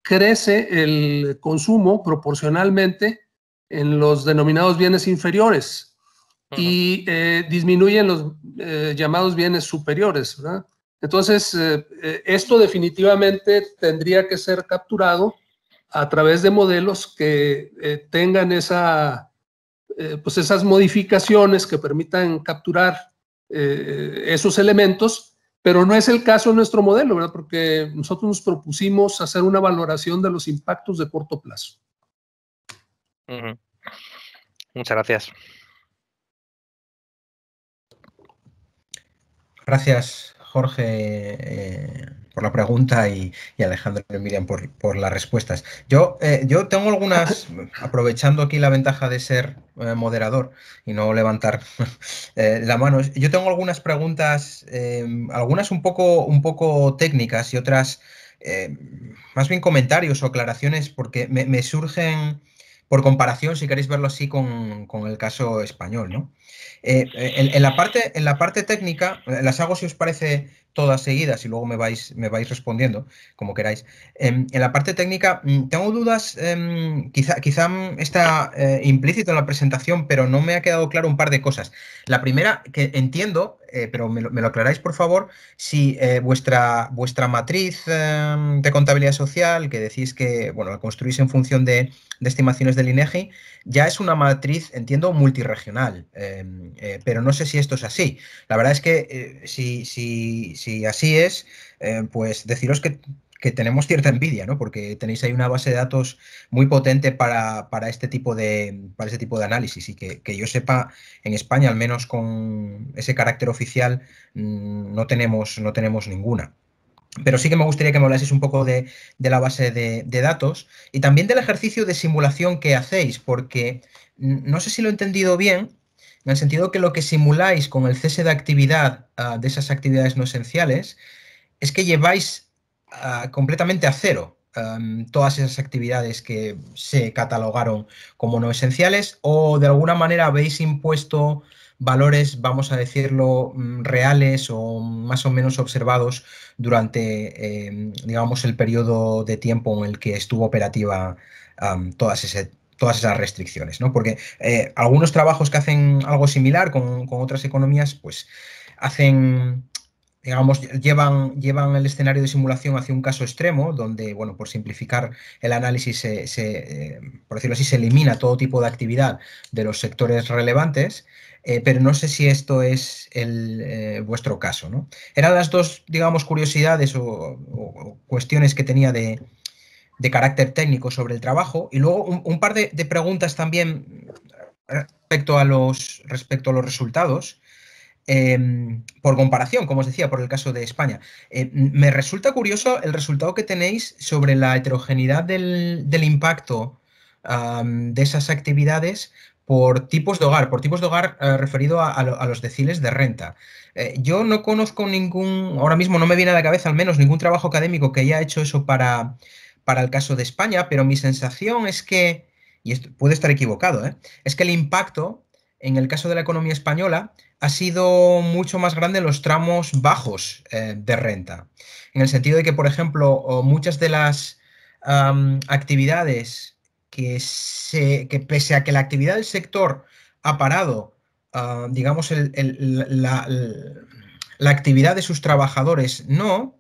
crece el consumo proporcionalmente en los denominados bienes inferiores y disminuyen los llamados bienes superiores, ¿verdad? Entonces, esto definitivamente tendría que ser capturado a través de modelos que tengan pues esas modificaciones que permitan capturar esos elementos, pero no es el caso en nuestro modelo, ¿verdad? Porque nosotros nos propusimos hacer una valoración de los impactos de corto plazo. Muchas gracias. Gracias, Jorge, por la pregunta, y Alejandro y Miriam por las respuestas. Yo tengo algunas, aprovechando aquí la ventaja de ser moderador y no levantar la mano, yo tengo algunas preguntas, algunas un poco técnicas y otras más bien comentarios o aclaraciones, porque me surgen por comparación, si queréis verlo así, con el caso español, ¿no? En la parte técnica, las hago si os parece todas seguidas y luego me vais respondiendo como queráis. En la parte técnica tengo dudas, quizá está implícito en la presentación, pero no me ha quedado claro un par de cosas. La primera, que entiendo, pero me lo aclaráis por favor, si vuestra matriz de contabilidad social, que decís que bueno, la construís en función de estimaciones del INEGI, ya es una matriz, entiendo, multirregional, pero no sé si esto es así. La verdad es que si así es, pues deciros que tenemos cierta envidia, ¿no? Porque tenéis ahí una base de datos muy potente para este tipo de análisis, y que yo sepa, en España, al menos con ese carácter oficial, no tenemos ninguna. Pero sí que me gustaría que me hablaseis un poco de la base de datos y también del ejercicio de simulación que hacéis, porque no sé si lo he entendido bien, en el sentido que lo que simuláis con el cese de actividad de esas actividades no esenciales es que lleváis completamente a cero todas esas actividades que se catalogaron como no esenciales, o de alguna manera habéis impuesto valores, vamos a decirlo, reales o más o menos observados durante, digamos, el periodo de tiempo en el que estuvo operativa todas esas restricciones, ¿no? Porque algunos trabajos que hacen algo similar con otras economías, pues hacen digamos, llevan el escenario de simulación hacia un caso extremo, donde, bueno, por simplificar el análisis, por decirlo así, se elimina todo tipo de actividad de los sectores relevantes, pero no sé si esto es vuestro caso, ¿no? Eran las dos, digamos, curiosidades o cuestiones que tenía de carácter técnico sobre el trabajo, y luego un par de preguntas también respecto a los resultados. Por comparación, como os decía, por el caso de España. Me resulta curioso el resultado que tenéis sobre la heterogeneidad del impacto de esas actividades por tipos de hogar, referido a los deciles de renta. Yo no conozco ahora mismo no me viene a la cabeza al menos ningún trabajo académico que haya hecho eso para el caso de España, pero mi sensación es que, y esto puede estar equivocado, es que el impacto en el caso de la economía española ha sido mucho más grande en los tramos bajos de renta. En el sentido de que, por ejemplo, muchas de las actividades que pese a que la actividad del sector ha parado, digamos, la actividad de sus trabajadores no,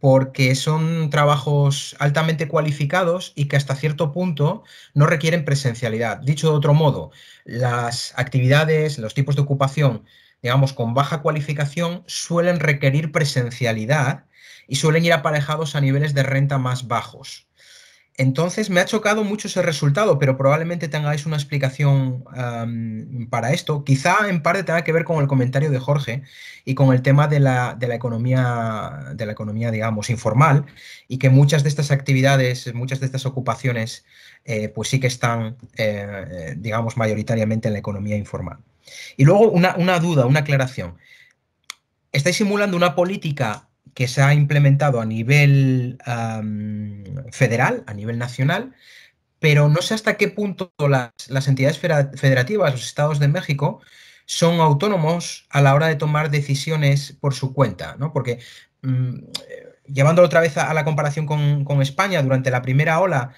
porque son trabajos altamente cualificados y que hasta cierto punto no requieren presencialidad. Dicho de otro modo, las actividades, los tipos de ocupación, digamos, con baja cualificación suelen requerir presencialidad y suelen ir aparejados a niveles de renta más bajos. Entonces me ha chocado mucho ese resultado, pero probablemente tengáis una explicación para esto. Quizá en parte tenga que ver con el comentario de Jorge y con el tema de la economía, digamos, informal, y que muchas de estas actividades, muchas de estas ocupaciones, pues sí que están, digamos, mayoritariamente en la economía informal. Y luego una duda, una aclaración. ¿Estáis simulando una política que se ha implementado a nivel federal, a nivel nacional, pero no sé hasta qué punto las entidades federativas, los estados de México, son autónomos a la hora de tomar decisiones por su cuenta, ¿no? Porque llevándolo otra vez a la comparación con España, durante la primera ola,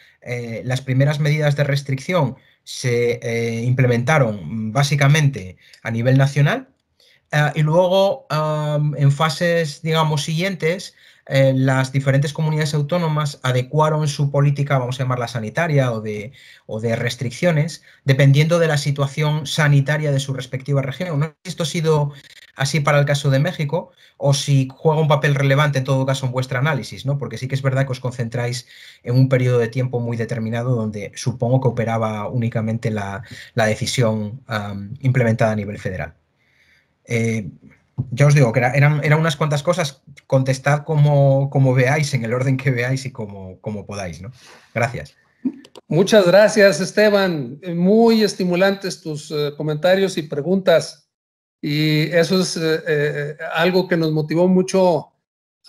las primeras medidas de restricción se implementaron básicamente a nivel nacional. Y luego, en fases, digamos, siguientes, las diferentes comunidades autónomas adecuaron su política, vamos a llamarla sanitaria o de restricciones, dependiendo de la situación sanitaria de su respectiva región. No sé si esto ha sido así para el caso de México o si juega un papel relevante en todo caso en vuestro análisis, ¿no? Porque sí que es verdad que os concentráis en un periodo de tiempo muy determinado donde supongo que operaba únicamente la decisión implementada a nivel federal. Ya os digo que eran unas cuantas cosas. Contestad como veáis, en el orden que veáis y como podáis, ¿no? Gracias. Muchas gracias, Esteban. Muy estimulantes tus comentarios y preguntas. Y eso es algo que nos motivó mucho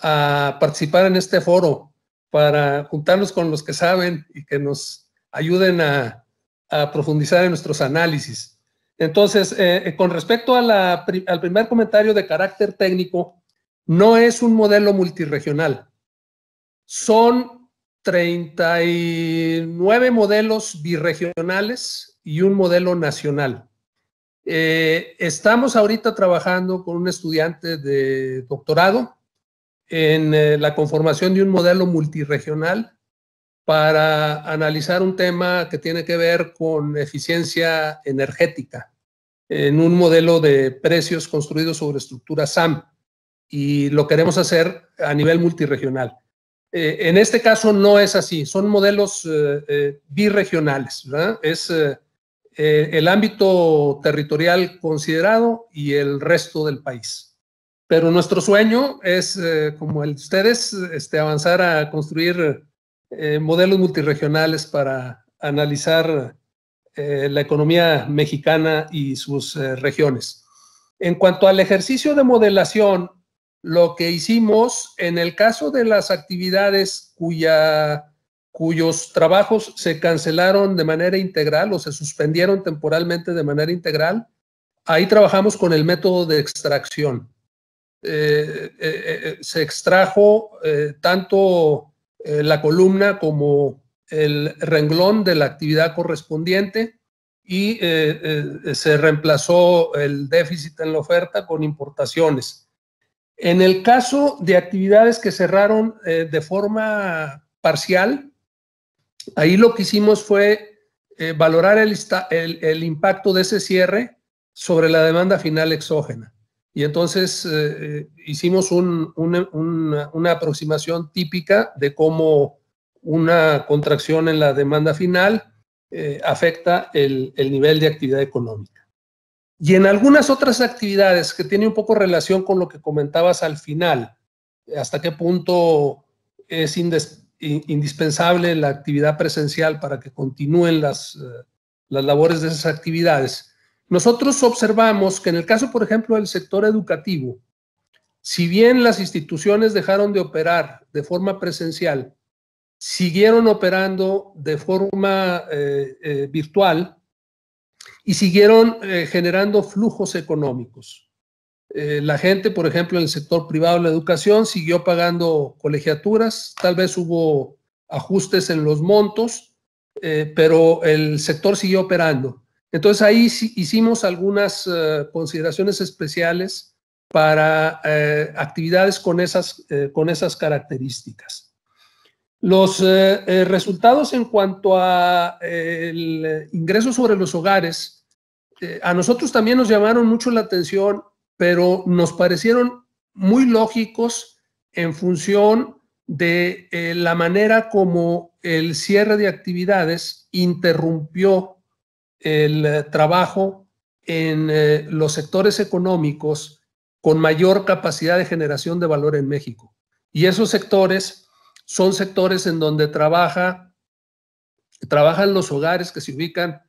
a participar en este foro, para juntarnos con los que saben y que nos ayuden a profundizar en nuestros análisis. Entonces, con respecto al primer comentario de carácter técnico, no es un modelo multirregional. Son 39 modelos birregionales y un modelo nacional. Estamos ahorita trabajando con un estudiante de doctorado en la conformación de un modelo multirregional para analizar un tema que tiene que ver con eficiencia energética en un modelo de precios construido sobre estructura SAM, y lo queremos hacer a nivel multirregional. En este caso no es así, son modelos birregionales, ¿verdad? Es el ámbito territorial considerado y el resto del país. Pero nuestro sueño es, como el de ustedes, avanzar a construir modelos multirregionales para analizar la economía mexicana y sus regiones. En cuanto al ejercicio de modelación, lo que hicimos en el caso de las actividades cuyos trabajos se cancelaron de manera integral o se suspendieron temporalmente de manera integral, ahí trabajamos con el método de extracción. Se extrajo tanto la columna como el renglón de la actividad correspondiente y se reemplazó el déficit en la oferta con importaciones. En el caso de actividades que cerraron de forma parcial, ahí lo que hicimos fue valorar el impacto de ese cierre sobre la demanda final exógena. Y entonces hicimos una aproximación típica de cómo una contracción en la demanda final afecta el nivel de actividad económica. Y en algunas otras actividades que tienen un poco relación con lo que comentabas al final, hasta qué punto es indispensable la actividad presencial para que continúen las labores de esas actividades. Nosotros observamos que en el caso, por ejemplo, del sector educativo, si bien las instituciones dejaron de operar de forma presencial, siguieron operando de forma virtual y siguieron generando flujos económicos. La gente, por ejemplo, en el sector privado de la educación siguió pagando colegiaturas, tal vez hubo ajustes en los montos, pero el sector siguió operando. Entonces ahí sí hicimos algunas consideraciones especiales para actividades con esas características. Los resultados en cuanto a el ingreso sobre los hogares, a nosotros también nos llamaron mucho la atención, pero nos parecieron muy lógicos en función de la manera como el cierre de actividades interrumpió el trabajo en los sectores económicos con mayor capacidad de generación de valor en México. Y esos sectores son sectores en donde trabajan los hogares que se ubican,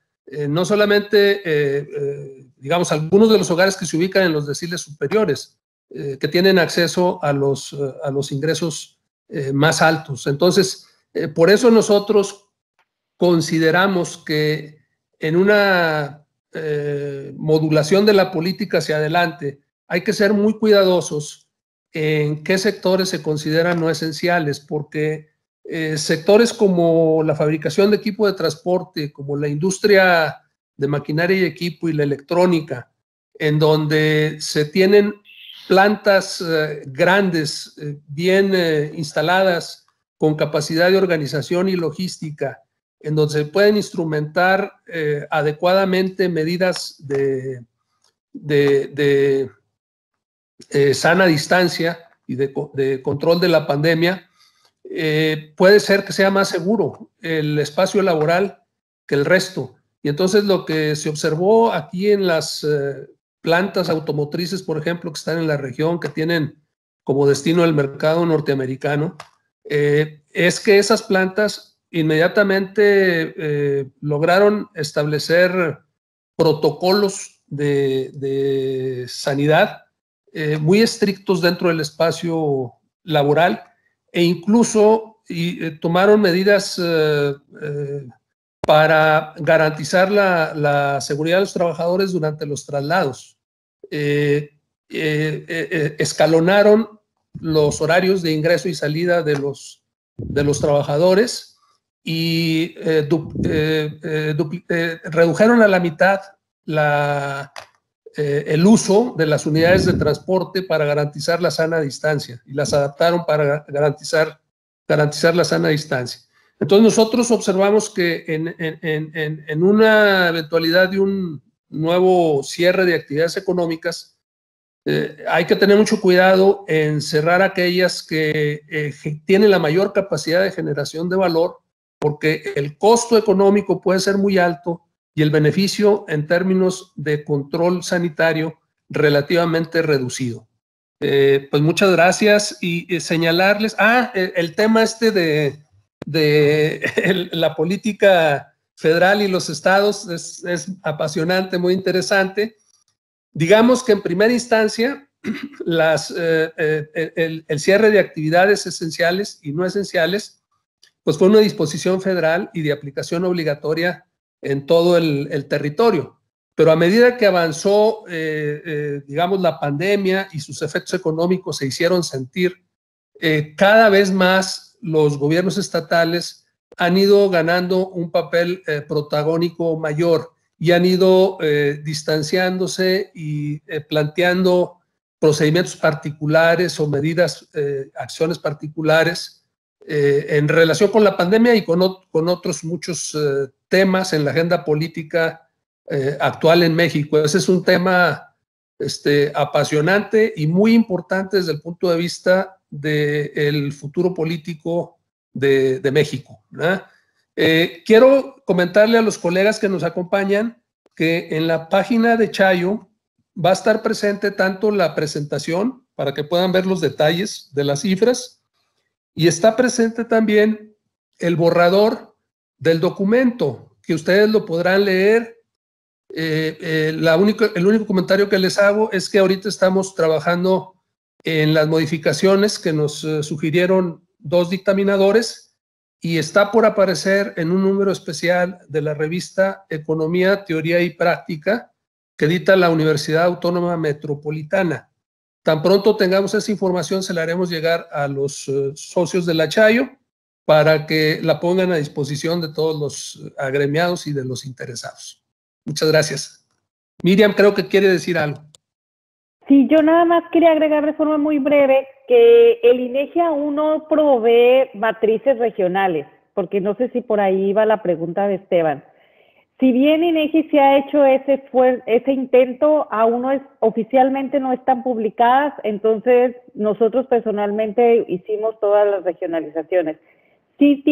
no solamente, digamos, algunos de los hogares que se ubican en los deciles superiores, que tienen acceso a los ingresos más altos. Entonces, por eso nosotros consideramos que en una modulación de la política hacia adelante hay que ser muy cuidadosos en qué sectores se consideran no esenciales, porque sectores como la fabricación de equipo de transporte, como la industria de maquinaria y equipo y la electrónica, en donde se tienen plantas grandes, bien instaladas, con capacidad de organización y logística, en donde se pueden instrumentar adecuadamente medidas de sana distancia y de control de la pandemia, puede ser que sea más seguro el espacio laboral que el resto. Y entonces lo que se observó aquí en las plantas automotrices, por ejemplo, que están en la región, que tienen como destino el mercado norteamericano, es que esas plantas inmediatamente lograron establecer protocolos de sanidad muy estrictos dentro del espacio laboral e incluso tomaron medidas para garantizar la seguridad de los trabajadores durante los traslados. Escalonaron los horarios de ingreso y salida de los trabajadores y redujeron a la mitad el uso de las unidades de transporte para garantizar la sana distancia y las adaptaron para garantizar la sana distancia. Entonces nosotros observamos que en una eventualidad de un nuevo cierre de actividades económicas, hay que tener mucho cuidado en cerrar aquellas que tienen la mayor capacidad de generación de valor, porque el costo económico puede ser muy alto y el beneficio en términos de control sanitario relativamente reducido. Pues muchas gracias y señalarles, el tema de la política federal y los estados es apasionante, muy interesante. Digamos que en primera instancia el cierre de actividades esenciales y no esenciales pues fue una disposición federal y de aplicación obligatoria en todo el territorio. Pero a medida que avanzó, digamos, la pandemia y sus efectos económicos se hicieron sentir, cada vez más los gobiernos estatales han ido ganando un papel protagónico mayor y han ido distanciándose y planteando procedimientos particulares o medidas, acciones particulares en relación con la pandemia y con otros muchos temas en la agenda política actual en México. Ese es un tema apasionante y muy importante desde el punto de vista del futuro político de México, ¿verdad? Quiero comentarle a los colegas que nos acompañan que en la página de Chayo va a estar presente tanto la presentación para que puedan ver los detalles de las cifras y está presente también el borrador del documento que ustedes lo podrán leer. El único comentario que les hago es que ahorita estamos trabajando en las modificaciones que nos sugirieron 2 dictaminadores y está por aparecer en un número especial de la revista Economía, Teoría y Práctica que edita la Universidad Autónoma Metropolitana. Tan pronto tengamos esa información, se la haremos llegar a los socios de la Chayo para que la pongan a disposición de todos los agremiados y de los interesados. Muchas gracias. Miriam, creo que quiere decir algo. Sí, yo nada más quería agregar de forma muy breve que el INEGI aún no provee matrices regionales, porque no sé si por ahí iba la pregunta de Esteban. Si bien INEGI se ha hecho ese intento, aún oficialmente no están publicadas, entonces nosotros personalmente hicimos todas las regionalizaciones. Sí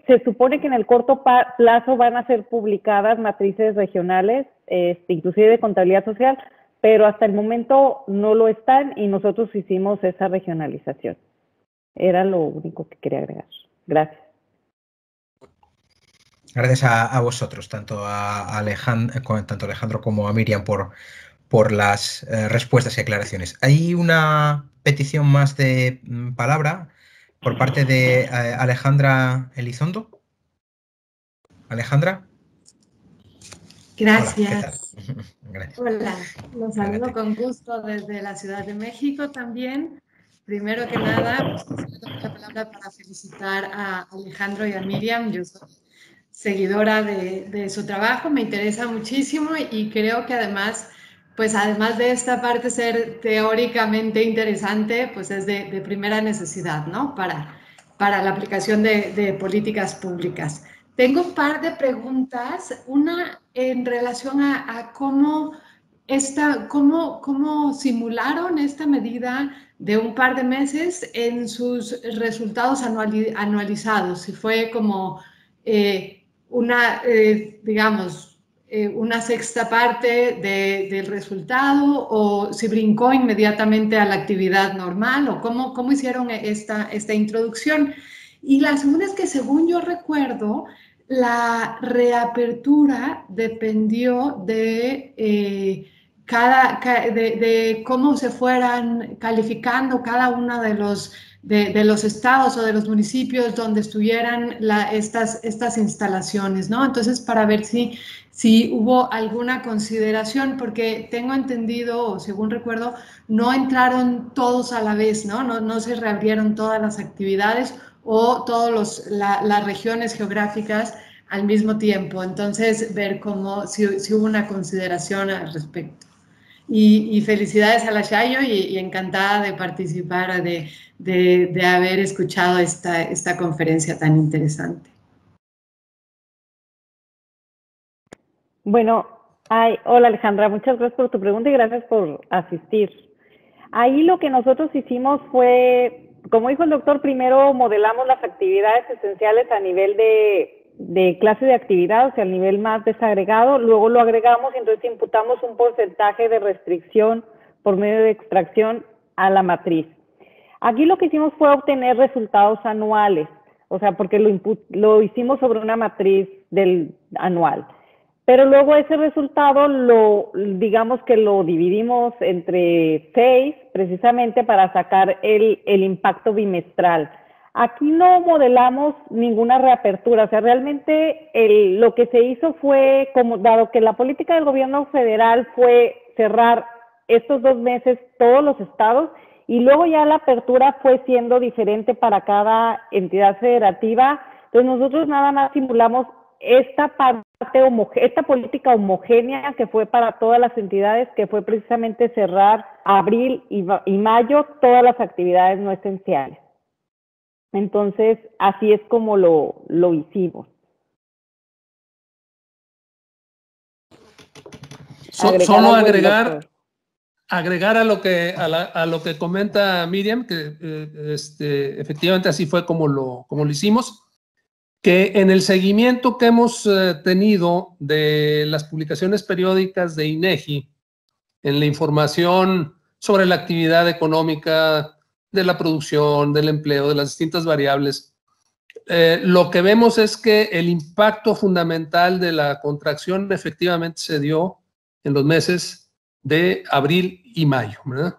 se supone que en el corto plazo van a ser publicadas matrices regionales, inclusive de contabilidad social, pero hasta el momento no lo están y nosotros hicimos esa regionalización. Era lo único que quería agregar. Gracias. Gracias a vosotros, tanto a Alejandro como a Miriam por las respuestas y aclaraciones. Hay una petición más de palabra por parte de Alejandra Elizondo. Alejandra. Gracias. Hola, gracias. Hola, los saludo con gusto desde la Ciudad de México también. Primero que nada, pues, tomo la palabra para felicitar a Alejandro y a Miriam. Yo soy seguidora de su trabajo, me interesa muchísimo y creo que además, pues además de esta parte ser teóricamente interesante, pues es de primera necesidad, ¿no? Para la aplicación de políticas públicas. Tengo un par de preguntas, una en relación a cómo simularon esta medida de un par de meses en sus resultados anualizados, si fue como una sexta parte del resultado o si brincó inmediatamente a la actividad normal o cómo hicieron esta introducción. Y la segunda es que según yo recuerdo, la reapertura dependió de cómo se fueran calificando cada uno de los estados o de los municipios donde estuvieran estas instalaciones, ¿no? Entonces, para ver si hubo alguna consideración, porque tengo entendido, o según recuerdo, no entraron todos a la vez, ¿no? No se reabrieron todas las actividades o todas las regiones geográficas al mismo tiempo. Entonces, ver si hubo una consideración al respecto. Y felicidades a la Chayo y encantada de participar, de haber escuchado esta conferencia tan interesante. Bueno, hola Alejandra, muchas gracias por tu pregunta y gracias por asistir. Ahí lo que nosotros hicimos fue, como dijo el doctor, primero modelamos las actividades esenciales a nivel de clase de actividad, o sea, al nivel más desagregado, luego lo agregamos y entonces imputamos un porcentaje de restricción por medio de extracción a la matriz. Aquí lo que hicimos fue obtener resultados anuales, o sea, porque lo hicimos sobre una matriz anual. Pero luego ese resultado digamos que lo dividimos entre 6, precisamente para sacar el impacto bimestral. Aquí no modelamos ninguna reapertura, o sea, realmente lo que se hizo fue, dado que la política del gobierno federal fue cerrar estos 2 meses todos los estados, y luego ya la apertura fue siendo diferente para cada entidad federativa, entonces nosotros nada más simulamos esta parte esta política homogénea que fue para todas las entidades, que fue precisamente cerrar abril y mayo todas las actividades no esenciales. Entonces, así es como lo hicimos. Solo agregar a lo que comenta Miriam, que efectivamente así fue como lo hicimos, que en el seguimiento que hemos tenido de las publicaciones periódicas de INEGI, en la información sobre la actividad económica, de la producción, del empleo, de las distintas variables, lo que vemos es que el impacto fundamental de la contracción efectivamente se dio en los meses de abril y mayo, ¿verdad?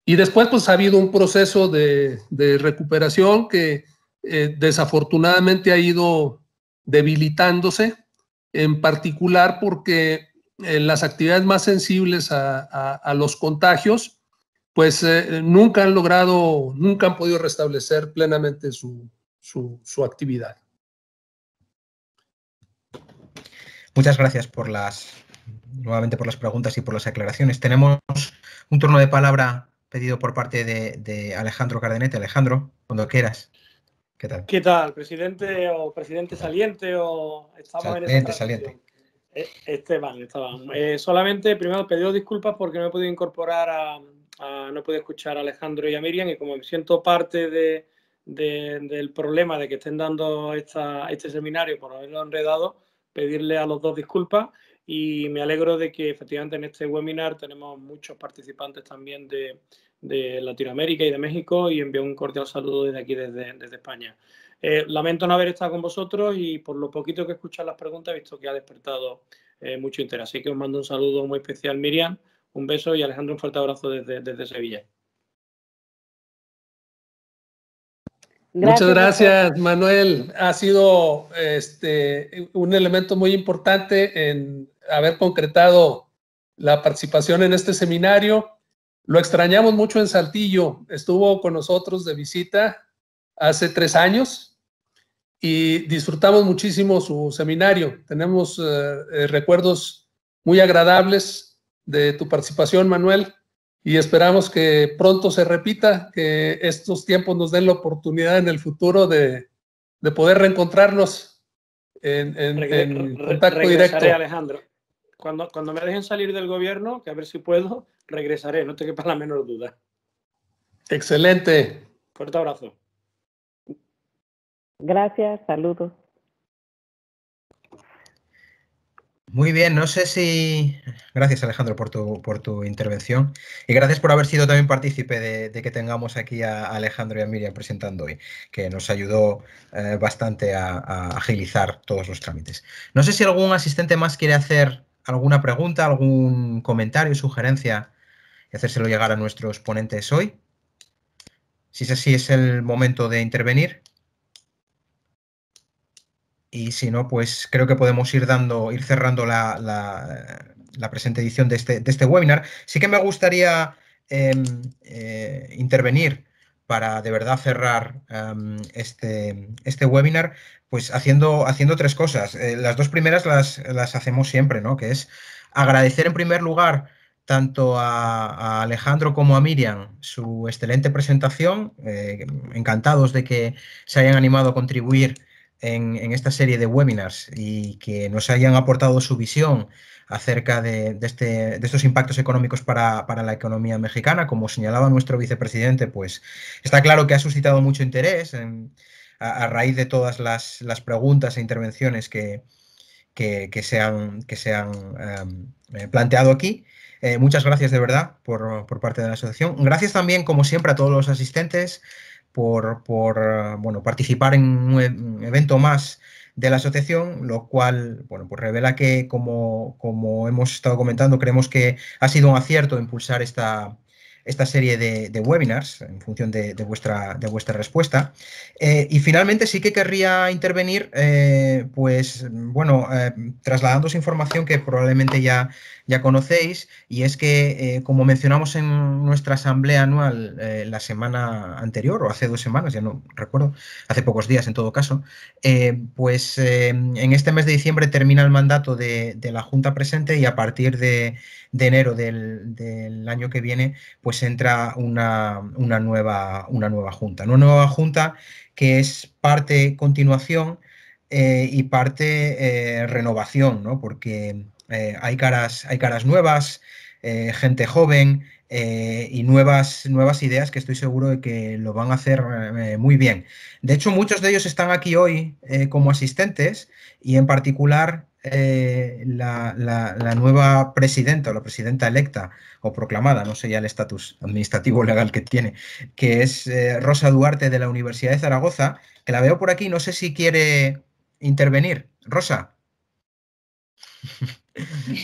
Y después pues ha habido un proceso de recuperación que desafortunadamente ha ido debilitándose, en particular porque las actividades más sensibles a los contagios pues nunca han podido restablecer plenamente su actividad. Muchas gracias nuevamente por las preguntas y por las aclaraciones. Tenemos un turno de palabra pedido por parte de Alejandro Cardenete. Alejandro, cuando quieras. ¿Qué tal? ¿Qué tal? ¿Presidente o presidente saliente o estamos en esa transición? Esteban. Solamente primero pedido disculpas porque no he podido incorporar no he podido escuchar a Alejandro y a Miriam, y como me siento parte del problema de que estén dando este seminario por haberlo enredado, pedirle a los dos disculpas, y me alegro de que efectivamente en este webinar tenemos muchos participantes también de Latinoamérica y de México, y envío un cordial saludo desde aquí, desde España. Lamento no haber estado con vosotros, y por lo poquito que he escuchado las preguntas he visto que ha despertado mucho interés. Así que os mando un saludo muy especial, Miriam, un beso, y Alejandro un fuerte abrazo desde Sevilla. Muchas gracias, Manuel. Ha sido un elemento muy importante en haber concretado la participación en este seminario. Lo extrañamos mucho en Saltillo. Estuvo con nosotros de visita hace 3 años y disfrutamos muchísimo su seminario. Tenemos recuerdos muy agradables de tu participación, Manuel, y esperamos que pronto se repita, que estos tiempos nos den la oportunidad en el futuro de poder reencontrarnos en contacto directo. Alejandro. Cuando me dejen salir del gobierno, que a ver si puedo, regresaré, no te quepa la menor duda. Excelente. Fuerte abrazo. Gracias, saludos. Muy bien, no sé si... Gracias, Alejandro, por tu intervención, y gracias por haber sido también partícipe de que tengamos aquí a Alejandro y a Miriam presentando hoy, que nos ayudó bastante a agilizar todos los trámites. No sé si algún asistente más quiere hacer alguna pregunta, algún comentario, sugerencia, y hacérselo llegar a nuestros ponentes hoy. Si es así, es el momento de intervenir. Y si no, pues creo que podemos ir cerrando la presente edición de este webinar. Sí que me gustaría intervenir para de verdad cerrar este webinar, pues haciendo 3 cosas. Las 2 primeras las hacemos siempre, ¿no? Que es agradecer en primer lugar tanto a Alejandro como a Miriam su excelente presentación. Encantados de que se hayan animado a contribuir en esta serie de webinars y que nos hayan aportado su visión acerca de estos impactos económicos para la economía mexicana. Como señalaba nuestro vicepresidente, pues está claro que ha suscitado mucho interés a raíz de todas las preguntas e intervenciones que se han planteado aquí. Muchas gracias de verdad por parte de la asociación. Gracias también, como siempre, a todos los asistentes por participar en un evento más de la asociación, lo cual pues revela que, como hemos estado comentando, creemos que ha sido un acierto impulsar esta esta serie de webinars en función de vuestra respuesta. Y finalmente sí que querría intervenir, pues bueno, trasladándoos información que probablemente ya conocéis, y es que, como mencionamos en nuestra asamblea anual la semana anterior, o hace 2 semanas, ya no recuerdo, hace pocos días en todo caso, pues en este mes de diciembre termina el mandato de la Junta presente, y a partir de enero del año que viene, pues entra una nueva Junta. Una nueva Junta que es parte continuación y parte renovación, ¿no? Porque hay caras nuevas, gente joven y nuevas ideas que estoy seguro de que lo van a hacer muy bien. De hecho, muchos de ellos están aquí hoy como asistentes, y en particular la nueva presidenta, o la presidenta electa o proclamada, no sé ya el estatus administrativo legal que tiene, que es Rosa Duarte, de la Universidad de Zaragoza, que la veo por aquí, no sé si quiere intervenir. Rosa.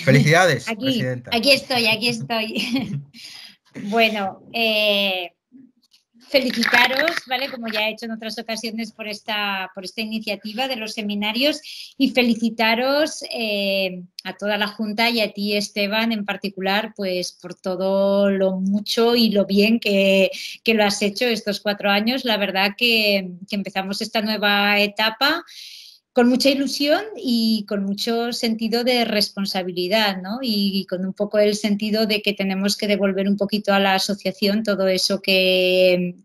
Felicidades, presidenta. Aquí estoy. Bueno, felicitaros, ¿vale? Como ya he hecho en otras ocasiones, por esta iniciativa de los seminarios, y felicitaros a toda la Junta y a ti, Esteban, en particular, pues por todo lo mucho y lo bien que lo has hecho estos 4 años. La verdad que empezamos esta nueva etapa con mucha ilusión y con mucho sentido de responsabilidad, ¿no? Y con un poco el sentido de que tenemos que devolver un poquito a la asociación todo eso que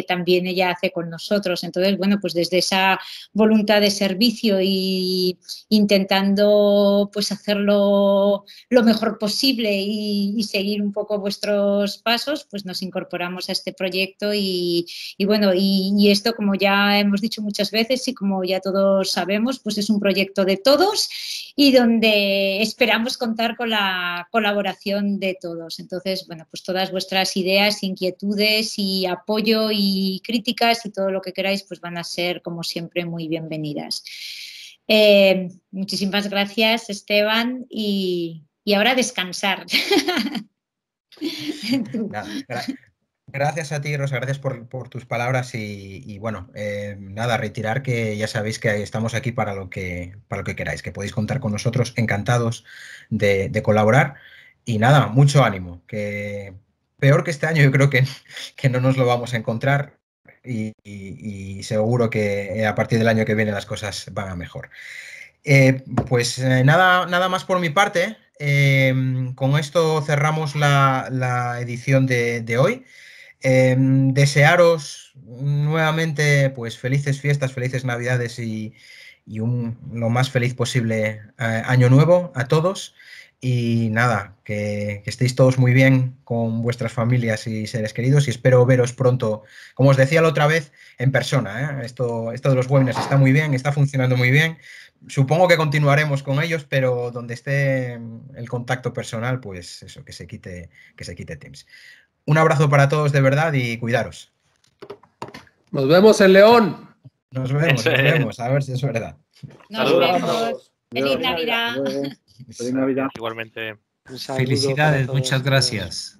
también ella hace con nosotros. Entonces, bueno, pues desde esa voluntad de servicio y intentando pues hacerlo lo mejor posible y seguir un poco vuestros pasos, pues nos incorporamos a este proyecto y bueno, y esto, como ya hemos dicho muchas veces y como ya todos sabemos, pues es un proyecto de todos y donde esperamos contar con la colaboración de todos. Entonces, bueno, pues todas vuestras ideas, inquietudes y apoyo y críticas y todo lo que queráis, pues van a ser, como siempre, muy bienvenidas. Muchísimas gracias, Esteban, y ahora descansar. Gracias a ti, Rosa, gracias por tus palabras y bueno, nada, reiterar que ya sabéis que estamos aquí para lo que queráis, que podéis contar con nosotros, encantados de colaborar, y nada, mucho ánimo, que peor que este año yo creo que no nos lo vamos a encontrar, y seguro que a partir del año que viene las cosas van a mejor. Pues nada más por mi parte. Con esto cerramos la edición de hoy. Desearos nuevamente pues felices fiestas, felices Navidades y lo más feliz posible año nuevo a todos, y nada, que estéis todos muy bien con vuestras familias y seres queridos, y espero veros pronto, como os decía la otra vez, en persona. Esto de los webinars está muy bien, está funcionando muy bien. Supongo que continuaremos con ellos, pero donde esté el contacto personal, pues eso, que se quite Teams. Un abrazo para todos de verdad y cuidaros. Nos vemos en León. Nos vemos, a ver si es verdad. Nos vemos. Feliz Navidad. Feliz Navidad. Igualmente. Felicidades, muchas gracias.